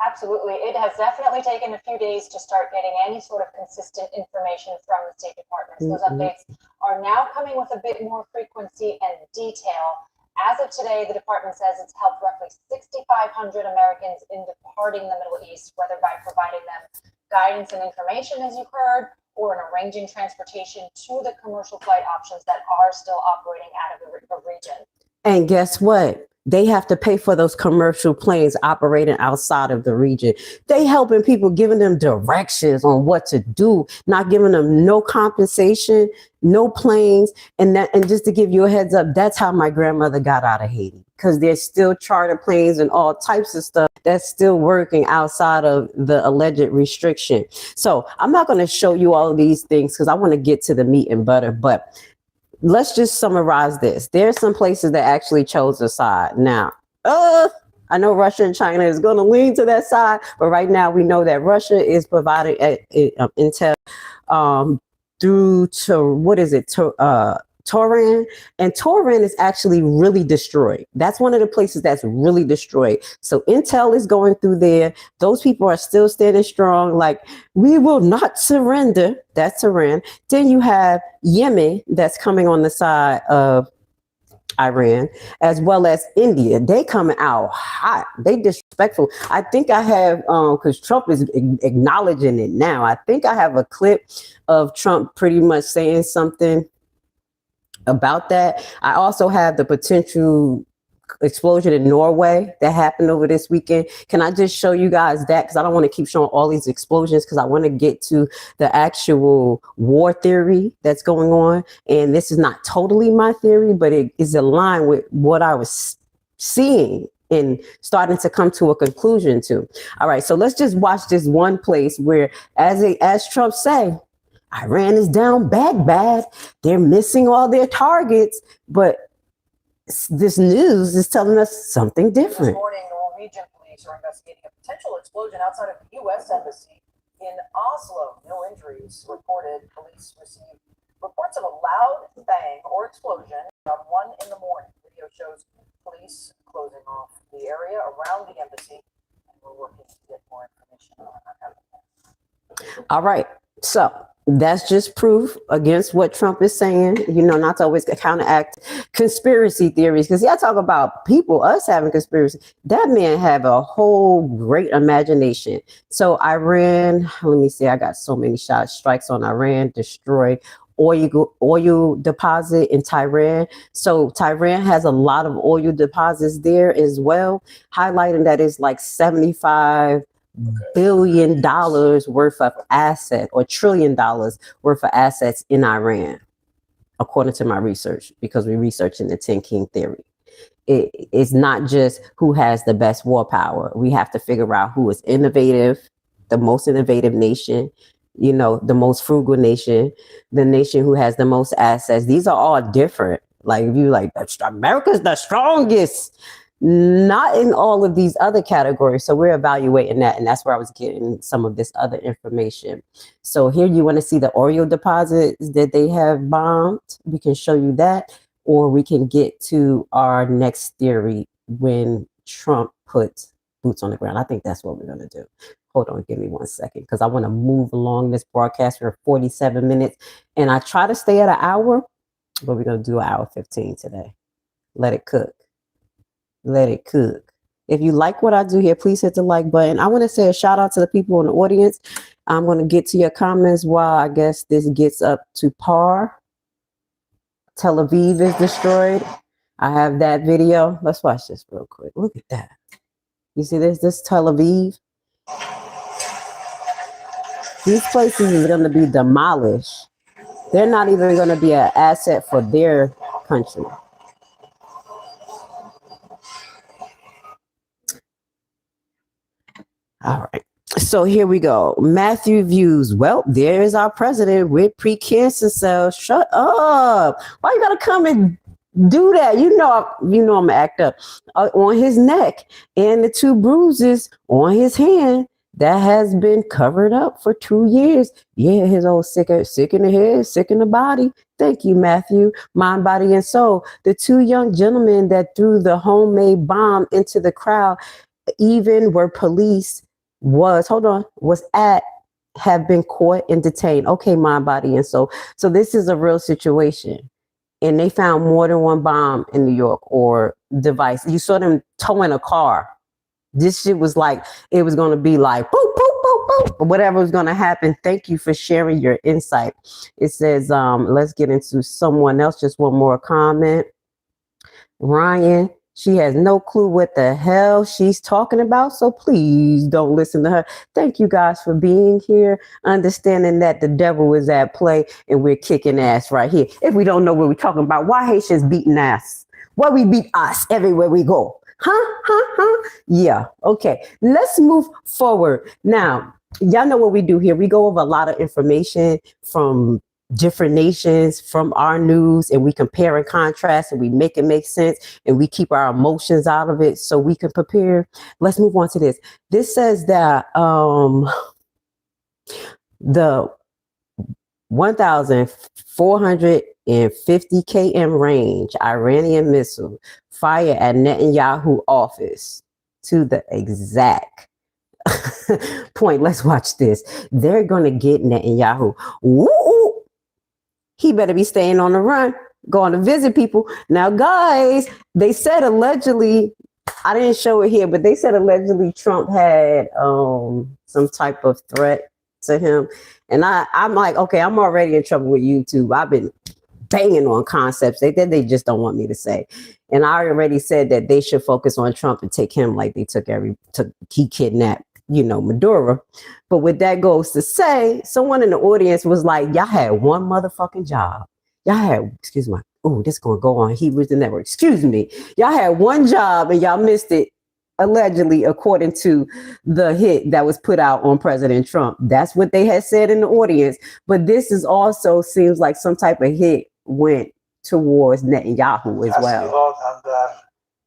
J: Absolutely. It has definitely taken a few days to start getting any sort of consistent information from the State Department. So those updates are now coming with a bit more frequency and detail. As of today, the department says it's helped roughly 6,500 Americans in departing the Middle East, whether by providing them guidance and information, as you've heard, or in arranging transportation to the commercial flight options that are still operating out of the region.
A: And guess what? They have to pay for those commercial planes operating outside of the region. They helping people, giving them directions on what to do, not giving them no compensation, no planes. And just to give you a heads up, that's how my grandmother got out of Haiti, because there's still charter planes and all types of stuff that's still working outside of the alleged restriction. So I'm not going to show you all of these things because I want to get to the meat and butter, but let's just summarize this. There's some places that actually chose a side. Now, I know Russia and China is going to lean to that side, but right now we know that Russia is providing intel through Toran, and Toran is actually really destroyed. That's one of the places that's really destroyed. So intel is going through there. Those people are still standing strong. Like, we will not surrender. That's Iran. Then you have Yemen that's coming on the side of Iran, as well as India. They coming out hot. They disrespectful. I think I have, because Trump is acknowledging it now. I think I have a clip of Trump pretty much saying something about that. I also have the potential explosion in Norway that happened over this weekend. Can I just show you guys that? Because I don't want to keep showing all these explosions, because I want to get to the actual war theory that's going on. And this is not totally my theory, but it is aligned with what I was seeing and starting to come to a conclusion to. All right, so let's just watch this one place where, as Trump say, Iran is down bad. They're missing all their targets, but this news is telling us something different.
K: This morning, Norwegian police are investigating a potential explosion outside of the U.S. Embassy in Oslo. No injuries reported. Police received reports of a loud bang or explosion around 1 a.m. Video shows police closing off the area around the embassy, and we're working to get more information on what happened.
A: All right, so that's just proof against what Trump is saying, not to always counteract conspiracy theories. Because y'all talk about us having conspiracy. That man have a whole great imagination. So Iran, let me see, I got so many strikes on Iran, destroyed oil deposit in Tehran. So Tehran has a lot of oil deposits there as well, highlighting that it's like 75 billion dollars worth of asset, or $1 trillion worth of assets in Iran, according to my research, because we're researching the 10 King theory. It's not just who has the best war power. We have to figure out who is innovative, the most innovative nation, the most frugal nation, the nation who has the most assets. These are all different. Like, if you like, America's the strongest. Not in all of these other categories. So we're evaluating that. And that's where I was getting some of this other information. So here you want to see the oil deposits that they have bombed. We can show you that, or we can get to our next theory when Trump puts boots on the ground. I think that's what we're going to do. Hold on, give me 1 second, because I want to move along this broadcast for 47 minutes. And I try to stay at an hour, but we're going to do an hour 15 today. Let it cook. Let it cook. If you like what I do here, please hit the like button. I want to say a shout out to the people in the audience. I'm going to get to your comments while I guess this gets up to par. Tel Aviv is destroyed. I have that video. Let's watch this real quick. Look at that. You see this? This Tel Aviv. These places is going to be demolished. They're not even going to be an asset for their country. All right. So here we go. Matthew views. Well, there's our president with pre-cancer cells. Shut up. Why you gotta come and do that? I'm gonna act up. On his neck, and the 2 bruises on his hand that has been covered up for 2 years. Yeah, his old sick in the head, sick in the body. Thank you, Matthew. Mind, body, and soul. The 2 young gentlemen that threw the homemade bomb into the crowd, even where police have been caught and detained. Okay, mind, body, and soul. So this is a real situation. And they found more than 1 bomb in New York, or device. You saw them towing a car. This shit was like, it was going to be like, boop, boop, boop, boop, or whatever was going to happen. Thank you for sharing your insight. It says, let's get into someone else. Just one more comment. Ryan, she has no clue what the hell she's talking about, so please don't listen to her. Thank you guys for being here, understanding that the devil is at play and we're kicking ass right here. If we don't know what we're talking about, why Haitians beating ass? Why we beat us everywhere we go? Huh? Yeah, okay. Let's move forward. Now, y'all know what we do here. We go over a lot of information from different nations, from our news, and we compare and contrast, and we make it make sense, and we keep our emotions out of it so we can prepare. Let's move on to this. This says that the 1,450 km range Iranian missile fired at Netanyahu office to the exact point. Let's watch this. They're going to get Netanyahu. Woo! He better be staying on the run. going to visit people. Now, guys, they said allegedly, I didn't show it here, but they said allegedly Trump had some type of threat to him. And I'm like, okay, I'm already in trouble with YouTube. I've been banging on concepts they just don't want me to say. And I already said that they should focus on Trump and take him like they he kidnapped, Maduro. But what that goes to say, someone in the audience was like, y'all had one motherfucking job. Y'all had, excuse me, oh, this gonna go on Hebrews the Network. Excuse me. Y'all had one job and y'all missed it, allegedly, according to the hit that was put out on President Trump. That's what they had said in the audience. But this is also seems like some type of hit went towards Netanyahu as well.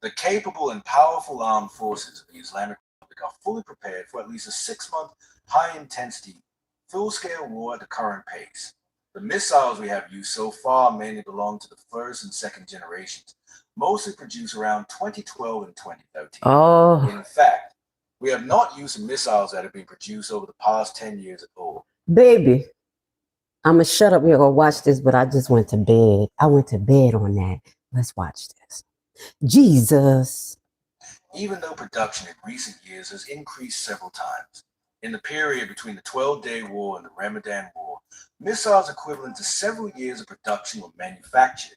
L: The capable and powerful armed forces of the Islamic Republic are fully prepared for at least a 6-month high-intensity, full-scale war at the current pace. The missiles we have used so far mainly belong to the first and second generations, mostly produced around 2012 and 2013.
A: Oh.
L: In fact, we have not used the missiles that have been produced over the past 10 years at all.
A: Baby, I'm going to shut up. We're going to watch this, but I just went to bed. I went to bed on that. Let's watch this. Jesus.
L: Even though production in recent years has increased several times, in the period between the 12-day war and the Ramadan war, missiles equivalent to several years of production were manufactured.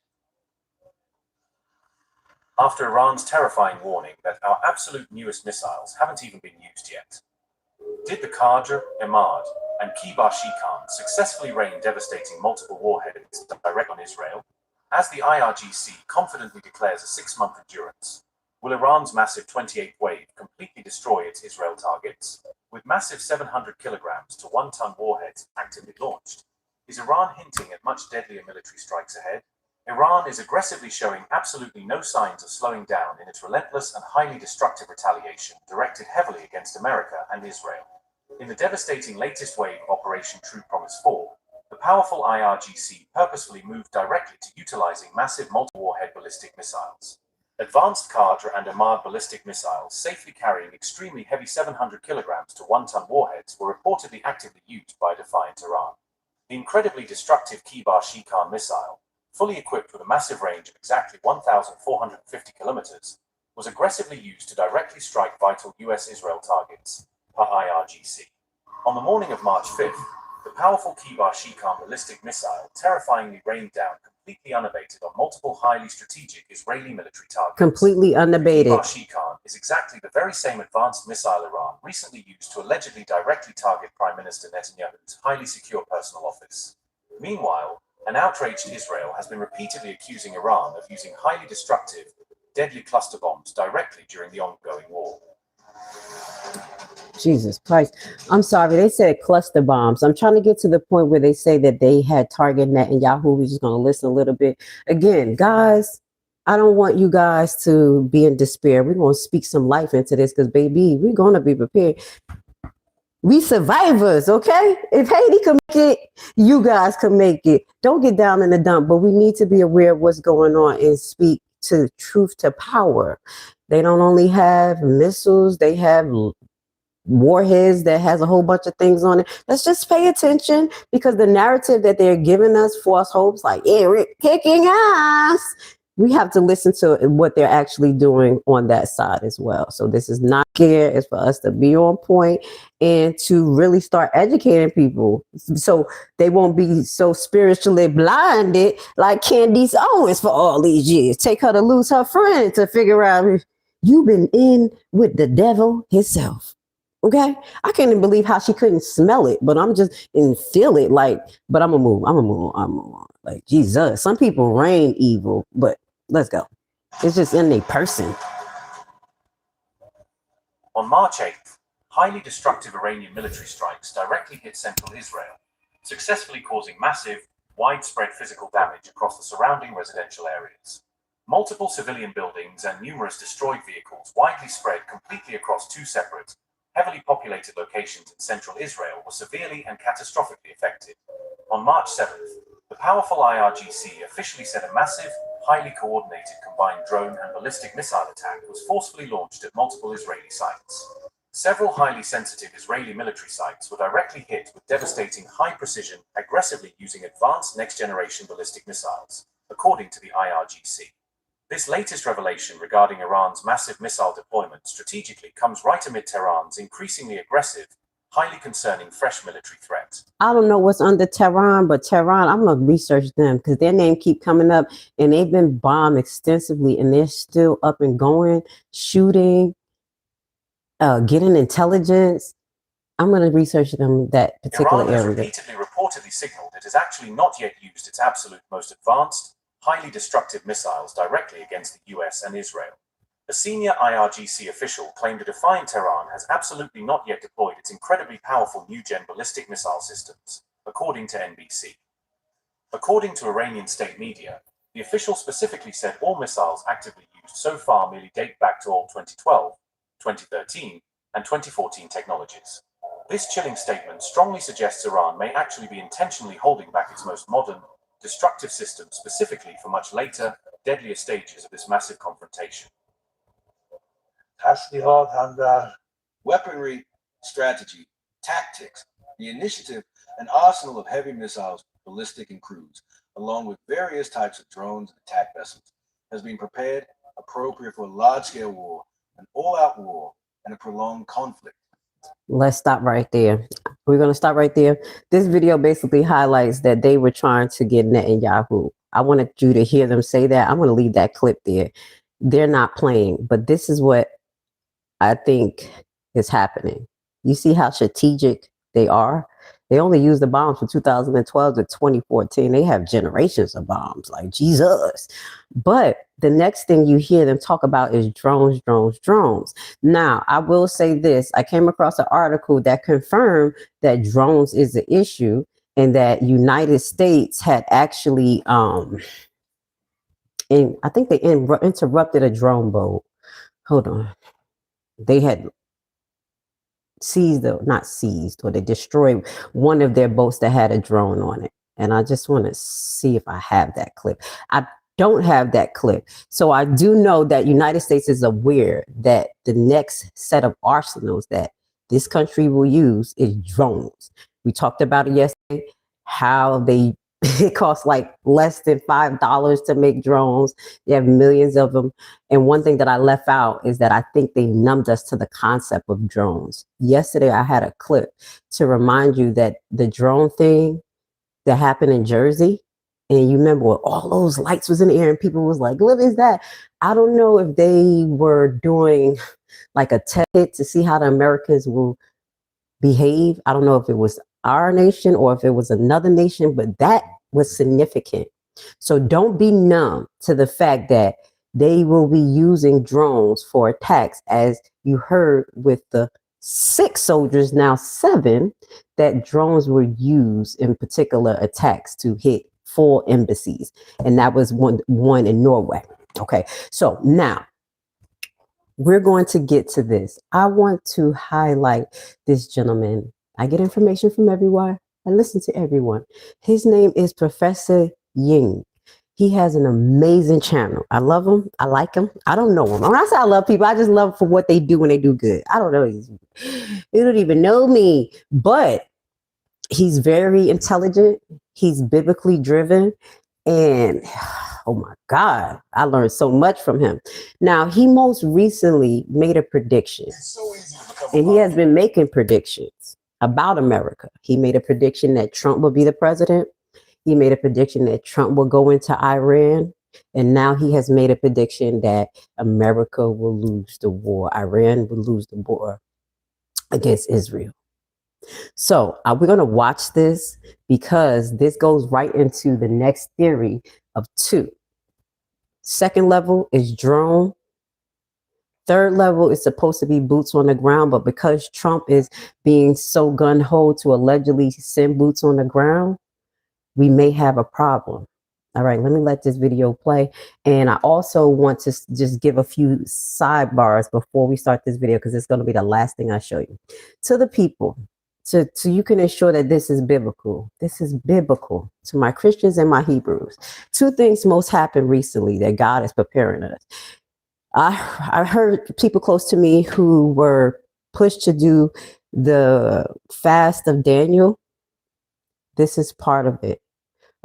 B: After Iran's terrifying warning that our absolute newest missiles haven't even been used yet, did the Qadr, Imad, and Kibar-Shikan successfully rain devastating multiple warheads direct on Israel? As the IRGC confidently declares a 6-month endurance, will Iran's massive 28th wave completely destroy its Israel targets? With massive 700 kilograms to 1-ton warheads actively launched, is Iran hinting at much deadlier military strikes ahead? Iran is aggressively showing absolutely no signs of slowing down in its relentless and highly destructive retaliation directed heavily against America and Israel. In the devastating latest wave of Operation True Promise 4, the powerful IRGC purposefully moved directly to utilizing massive multi-warhead ballistic missiles. Advanced Qadr and Imad ballistic missiles safely carrying extremely heavy 700 kilograms to 1-ton warheads were reportedly actively used by defiant Iran. The incredibly destructive Kibar-Shikan missile, fully equipped with a massive range of exactly 1,450 kilometers, was aggressively used to directly strike vital US-Israel targets, per IRGC. On the morning of March 5th, the powerful Kibar-Shikan ballistic missile terrifyingly rained down completely unabated on multiple highly strategic Israeli military targets.
A: Completely unabated.
B: Kibar-Shikan is exactly the very same advanced missile Iran recently used to allegedly directly target Prime Minister Netanyahu's highly secure personal office. Meanwhile, an outraged Israel has been repeatedly accusing Iran of using highly destructive, deadly cluster bombs directly during the ongoing war.
A: Jesus Christ. I'm sorry. They said cluster bombs. I'm trying to get to the point where they say that they had targeted Netanyahu. We're just going to listen a little bit. Again, guys, I don't want you guys to be in despair. We're going to speak some life into this because, baby, we're going to be prepared. We survivors, okay? If Haiti can make it, you guys can make it. Don't get down in the dump, but we need to be aware of what's going on and speak to truth to power. They don't only have missiles, they have warheads that has a whole bunch of things on it. Let's just pay attention because the narrative that they're giving us false hopes, like, yeah, we're kicking ass. We have to listen to what they're actually doing on that side as well. So this is not scare. It's for us to be on point and to really start educating people so they won't be so spiritually blinded like Candace Owens for all these years. Take her to lose her friend to figure out you've been in with the devil himself. Okay, I can't even believe how she couldn't smell it, but I'm just and feel it. Like, but I'm gonna move on. Like Jesus, some people reign evil, but let's go. It's just in their person.
B: On March 8th, highly destructive Iranian military strikes directly hit central Israel, successfully causing massive, widespread physical damage across the surrounding residential areas. Multiple civilian buildings and numerous destroyed vehicles widely spread completely across two separate, heavily populated locations in central Israel were severely and catastrophically affected. On March 7th, the powerful IRGC officially said a massive, highly coordinated combined drone and ballistic missile attack was forcefully launched at multiple Israeli sites. Several highly sensitive Israeli military sites were directly hit with devastating high precision, aggressively using advanced next-generation ballistic missiles.
F: according to the IRGC. This latest revelation regarding Iran's massive missile deployment strategically comes right amid Tehran's increasingly aggressive, highly concerning fresh military threat.
A: I don't know what's under Tehran, but Tehran, I'm going to research them because their name keep coming up and they've been bombed extensively and they're still up and going, shooting, getting intelligence. I'm going to research them, that particular
F: Iran has
A: area.
F: repeatedly reportedly signaled it has actually not yet used its absolute most advanced, highly destructive missiles directly against the US and Israel. A senior IRGC official claimed to define Tehran has absolutely not yet deployed its incredibly powerful new-gen ballistic missile systems, according to N.Y.C. According to Iranian state media, the official specifically said all missiles actively used so far merely date back to old 2012, 2013, and 2014 technologies. This chilling statement strongly suggests Iran may actually be intentionally holding back its most modern, destructive systems specifically for much later, deadlier stages of this massive confrontation.
E: تسلیحات هم در
L: weaponry, strategy, tactics, the initiative, and arsenal of heavy missiles, ballistic and cruise, along with various types of drones and attack vessels, has been prepared appropriate for a large-scale war, an all-out war, and a prolonged conflict.
A: Let's stop right there. We're going to stop right there. This video basically highlights that they were trying to get Netanyahu. I wanted you to hear them say that. I'm going to leave that clip there. They're not playing, but this is what I think is happening. You see how strategic they are? They only use the bombs from 2012 to 2014. They have generations of bombs, like Jesus. But the next thing you hear them talk about is drones, drones, drones. Now, I will say this. I came across an article that confirmed that drones is an issue and that United States had actually, and I think they interrupted a drone boat. Hold on. They had they destroyed one of their boats that had a drone on it. And I just want to see if I have that clip. I don't have that clip. So I do know that United States is aware that the next set of arsenals that this country will use is drones. We talked about it yesterday, how it costs like less than $5 to make drones. You have millions of them. And one thing that I left out is that I think they numbed us to the concept of drones. Yesterday, I had a clip to remind you that the drone thing that happened in Jersey, and you remember all those lights was in the air and people was like, what is that? I don't know if they were doing like a test to see how the Americans will behave. I don't know if it was our nation or if it was another nation, but that was significant. So don't be numb to the fact that they will be using drones for attacks, as you heard with the 6 soldiers, now 7, that drones were used in particular attacks to hit 4 embassies. And that was one in Norway. Okay, so now we're going to get to this. I want to highlight this gentleman. I get information from everyone. I listen to everyone. His name is Professor Ying. He has an amazing channel. I love him. I like him. I don't know him. When I say I love people, I just love for what they do when they do good. I don't know. You don't even know me. But he's very intelligent. He's biblically driven. And oh my God, I learned so much from him. Now, he most recently made a prediction. And he has been making predictions about America. He made a prediction that Trump will be the president. He made a prediction that Trump will go into Iran. And now he has made a prediction that America will lose the war. Iran will lose the war against Israel. So we're going to watch this because this goes right into the next theory of 2. Second level is drone. Third level is supposed to be boots on the ground, but because Trump is being so gun-ho to allegedly send boots on the ground, we may have a problem. All right, let me let this video play. And I also want to just give a few sidebars before we start this video, because it's going to be the last thing I show you. To the people, so you can ensure that this is biblical. This is biblical. To my Christians and my Hebrews. 2 things most happened recently that God is preparing us. I heard people close to me who were pushed to do the fast of Daniel. This is part of it.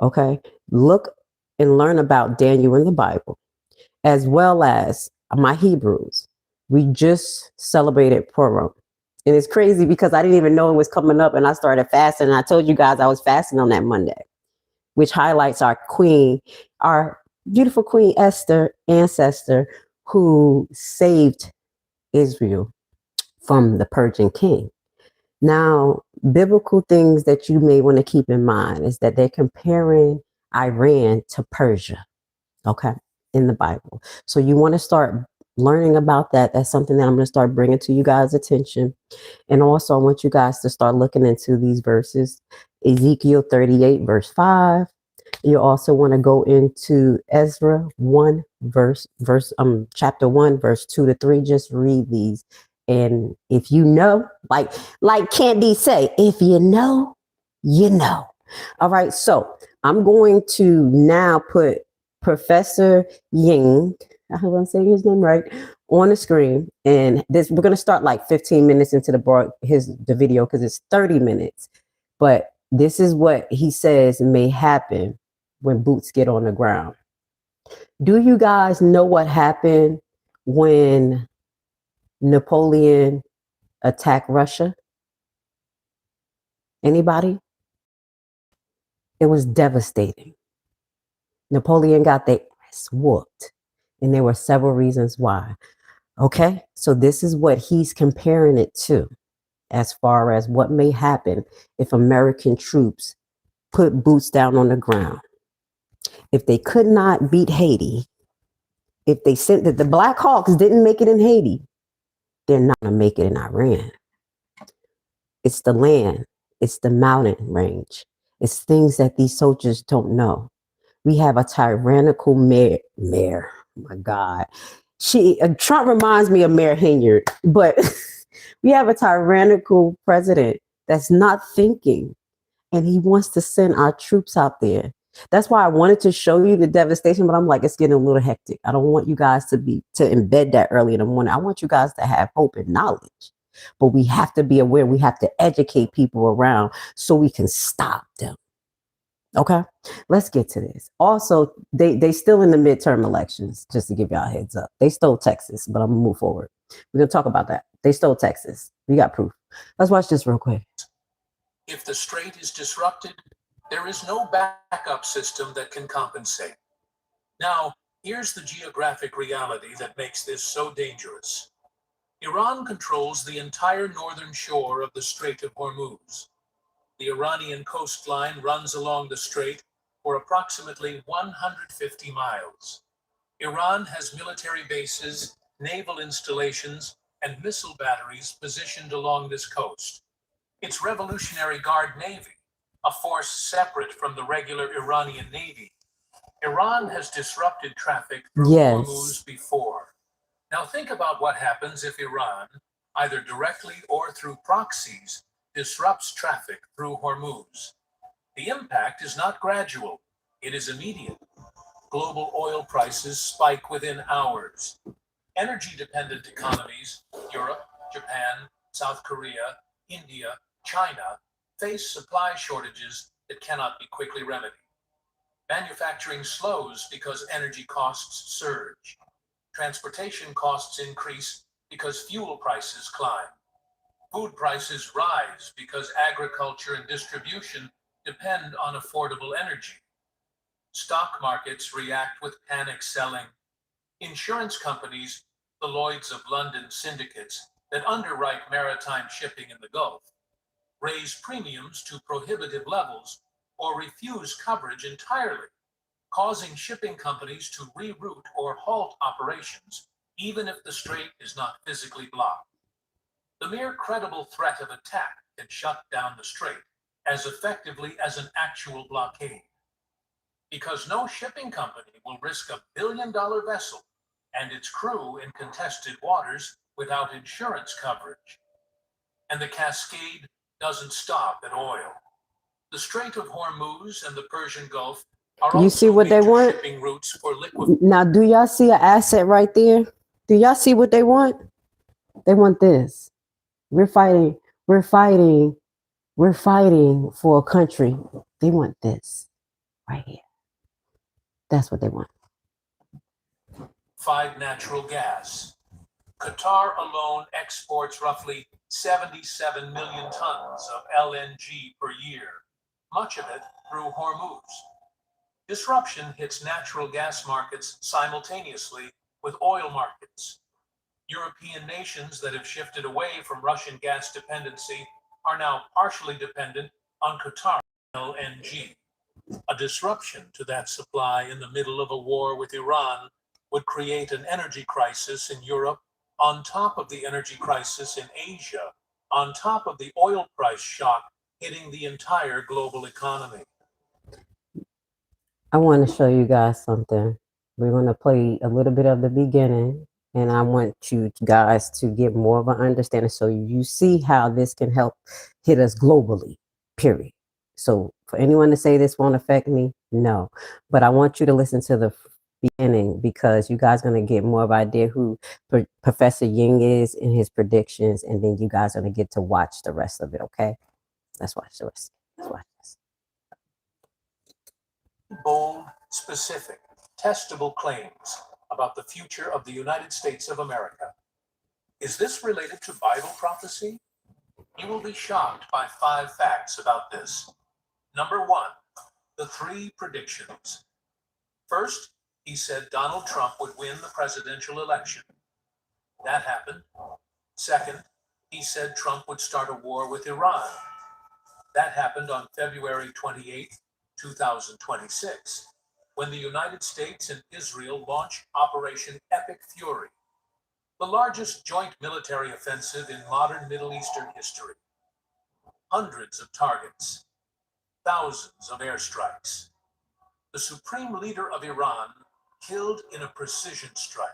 A: Okay. Look and learn about Daniel in the Bible, as well as my Hebrews. We just celebrated Purim. And it's crazy because I didn't even know it was coming up, and I started fasting. And I told you guys I was fasting on that Monday, which highlights our queen, our beautiful Queen Esther ancestor, who saved Israel from the Persian king. Now, biblical things that you may want to keep in mind is that they're comparing Iran to Persia, okay, in the Bible. So you want to start learning about that. That's something that I'm going to start bringing to you guys' attention. And also, I want you guys to start looking into these verses. Ezekiel 38, verse 5. You also want to go into Ezra 1, chapter 1, verse 2 to 3. Just read these. And if you know, like Candy say, if you know, you know. All right. So I'm going to now put Professor Ying, I hope I'm saying his name right, on the screen. And this, we're going to start like 15 minutes into the video, because it's 30 minutes. But this is what he says may happen when boots get on the ground. Do you guys know what happened when Napoleon attacked Russia? Anybody? It was devastating. Napoleon got their ass whooped, and there were several reasons why. Okay, so this is what he's comparing it to, as far as what may happen if American troops put boots down on the ground. If they could not beat Haiti, if they sent that the Black Hawks didn't make it in Haiti, they're not going to make it in Iran. It's the land. It's the mountain range. It's things that these soldiers don't know. We have a tyrannical mayor. Oh my God. Trump reminds me of Mayor Hinyard, but we have a tyrannical president that's not thinking, and he wants to send our troops out there. That's why I wanted to show you the devastation, but I'm like, it's getting a little hectic. I don't want you guys to embed that early in the morning. I want you guys to have hope and knowledge, but we have to be aware. We have to educate people around so we can stop them. Okay, let's get to this. Also, they still in the midterm elections, just to give y'all a heads up. They stole Texas, but I'm gonna move forward. We're gonna talk about that. They stole Texas. We got proof. Let's watch this real quick.
H: If the strait is disrupted, there is no backup system that can compensate. Now, here's the geographic reality that makes this so dangerous. Iran controls the entire northern shore of the Strait of Hormuz. The Iranian coastline runs along the strait for approximately 150 miles. Iran has military bases, naval installations, and missile batteries positioned along this coast. Its Revolutionary Guard Navy, a force separate from the regular Iranian Navy. Iran has disrupted traffic through Hormuz before. Now think about what happens if Iran, either directly or through proxies, disrupts traffic through Hormuz. The impact is not gradual, it is immediate. Global oil prices spike within hours. Energy-dependent economies, Europe, Japan, South Korea, India, China, face supply shortages that cannot be quickly remedied. Manufacturing slows because energy costs surge. Transportation costs increase because fuel prices climb. Food prices rise because agriculture and distribution depend on affordable energy. Stock markets react with panic selling. Insurance companies, the Lloyd's of London syndicates that underwrite maritime shipping in the Gulf, raise premiums to prohibitive levels or refuse coverage entirely, causing shipping companies to reroute or halt operations even if the strait is not physically blocked. The mere credible threat of attack can shut down the strait as effectively as an actual blockade. Because no shipping company will risk a billion-dollar vessel and its crew in contested waters without insurance coverage. And the cascade doesn't stop at oil. The Strait of Hormuz and the Persian Gulf are
A: You see what they want?
H: shipping routes for liquid.
A: Now, do y'all see an asset right there? Do y'all see what they want? They want this. We're fighting for a country. They want this right here. That's what they want.
M: Find natural gas. Qatar alone exports roughly 77 million tons of LNG per year, much of it through Hormuz. Disruption hits natural gas markets simultaneously with oil markets. European nations that have shifted away from Russian gas dependency are now partially dependent on Qatar LNG. A disruption to that supply in the middle of a war with Iran would create an energy crisis in Europe on top of the energy crisis in Asia, on top of the oil price shock hitting the entire global economy.
A: I want to show you guys something. We're going to play a little bit of the beginning, and I want you guys to get more of an understanding so you see how this can help hit us globally, period. So for anyone to say this won't affect me, no. But I want you to listen to the beginning because you guys are going to get more of an idea who Professor Ying is in his predictions, and then you guys are going to get to watch the rest of it, okay? Let's watch the rest. Let's watch this.
M: Bold, specific, testable claims about the future of the United States of America. Is this related to Bible prophecy? You will be shocked by 5 facts about this. Number 1, the 3 predictions. First, he said Donald Trump would win the presidential election. That happened. Second, he said Trump would start a war with Iran. That happened on February 28, 2026, when the United States and Israel launched Operation Epic Fury, the largest joint military offensive in modern Middle Eastern history. Hundreds of targets, thousands of airstrikes. The supreme leader of Iran killed in a precision strike.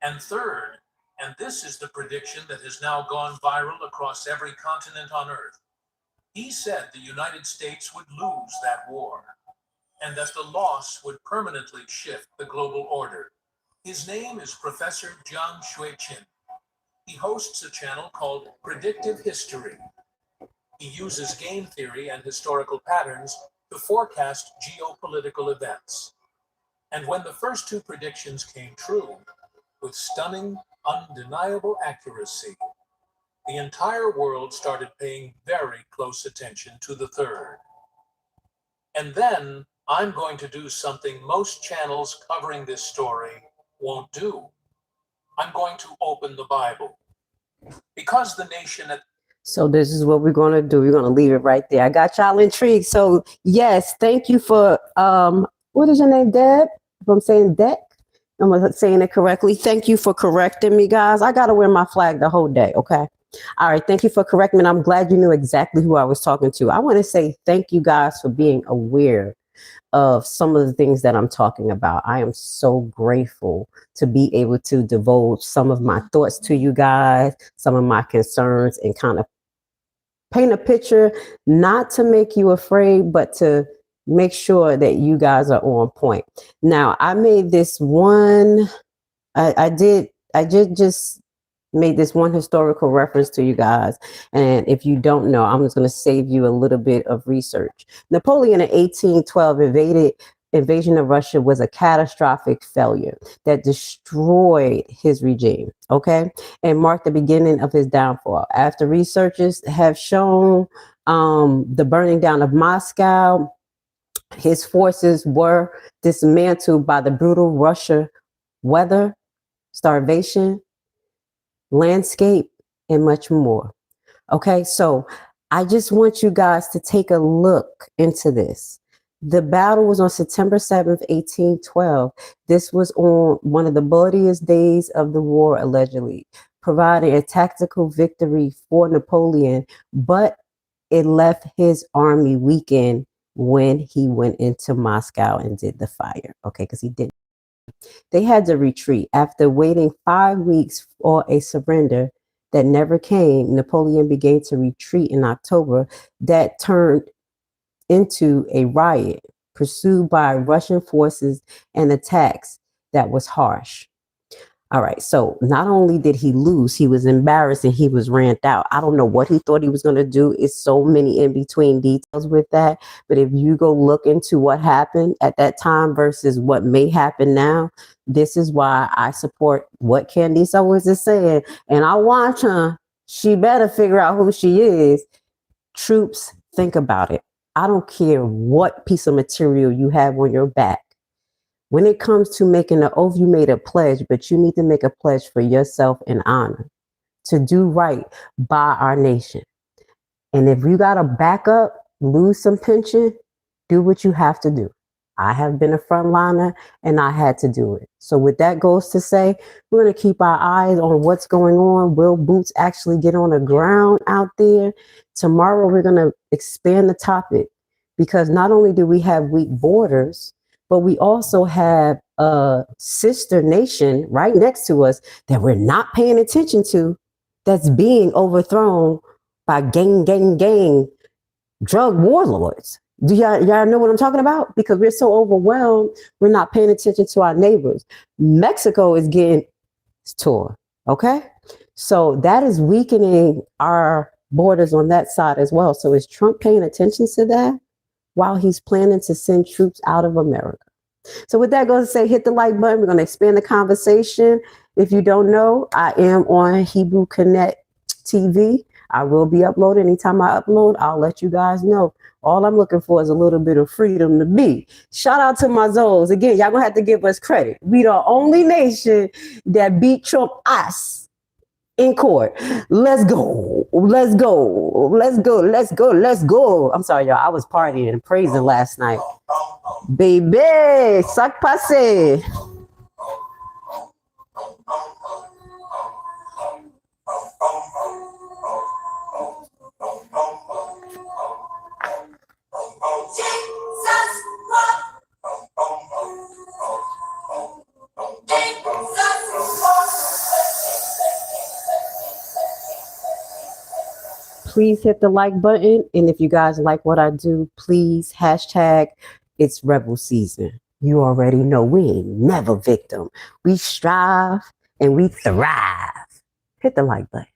M: And third, and this is the prediction that has now gone viral across every continent on Earth, he said the United States would lose that war, and that the loss would permanently shift the global order. His name is Professor Jiang Shui-Chin. He hosts a channel called Predictive History. He uses game theory and historical patterns to forecast geopolitical events. And when the first 2 predictions came true, with stunning, undeniable accuracy, the entire world started paying very close attention to the third. And then I'm going to do something most channels covering this story won't do. I'm going to open the Bible. Because the nation at
A: So this is what we're going to do. We're going to leave it right there. I got y'all intrigued. So yes, thank you for, what is your name, Deb? If I'm saying Deck, I'm saying it correctly. Thank you for correcting me, guys. I got to wear my flag the whole day. Okay. All right. Thank you for correcting me. I'm glad you knew exactly who I was talking to. I want to say thank you guys for being aware of some of the things that I'm talking about. I am so grateful to be able to divulge some of my thoughts to you guys, some of my concerns, and kind of paint a picture, not to make you afraid, but to make sure that you guys are on point. Now, I made this one, I did just made this one historical reference to you guys. And if you don't know, I'm just going to save you a little bit of research. Napoleon in 1812 invasion of Russia was a catastrophic failure that destroyed his regime, okay, and marked the beginning of his downfall. After researchers have shown the burning down of Moscow, his forces were dismantled by the brutal Russia weather, starvation, landscape, and much more. Okay, so I just want you guys to take a look into this. The battle was on September 7th, 1812. This was on one of the bloodiest days of the war, allegedly, providing a tactical victory for Napoleon, but it left his army weakened when he went into Moscow and did the fire, okay, because he didn't. They had to retreat. After waiting 5 weeks for a surrender that never came, Napoleon began to retreat in October. That turned into a riot pursued by Russian forces and attacks that was harsh. All right. So not only did he lose, he was embarrassed and he was rant out. I don't know what he thought he was going to do. It's so many in between details with that. But if you go look into what happened at that time versus what may happen now, this is why I support what Candice Owens is saying. And I watch her. She better figure out who she is. Troops, think about it. I don't care what piece of material you have on your back. When it comes to making an oath, you made a pledge, but you need to make a pledge for yourself in honor to do right by our nation. And if you got to back up, lose some pension, do what you have to do. I have been a frontliner and I had to do it. So with that goes to say, we're going to keep our eyes on what's going on. Will boots actually get on the ground out there? Tomorrow, we're going to expand the topic because not only do we have weak borders, but we also have a sister nation right next to us that we're not paying attention to that's being overthrown by gang drug warlords. Do y'all know what I'm talking about? Because we're so overwhelmed, we're not paying attention to our neighbors. Mexico is getting tore, okay? So that is weakening our borders on that side as well. So is Trump paying attention to that while he's planning to send troops out of America? So with that goes to say, hit the like button. We're going to expand the conversation. If you don't know, I am on Hebrew Connect TV. I will be uploading. Anytime I upload, I'll let you guys know. All I'm looking for is a little bit of freedom to be. Shout out to my Zoes. Again, y'all gonna have to give us credit. We the only nation that beat Trump us in court. Let's go. Let's go. Let's go. Let's go. Let's go. I'm sorry, y'all. I was partying and praising last night. Baby, sac passé. Please hit the like button. And if you guys like what I do, please hashtag it's rebel season. You already know we ain't never victim. We strive and we thrive. Hit the like button.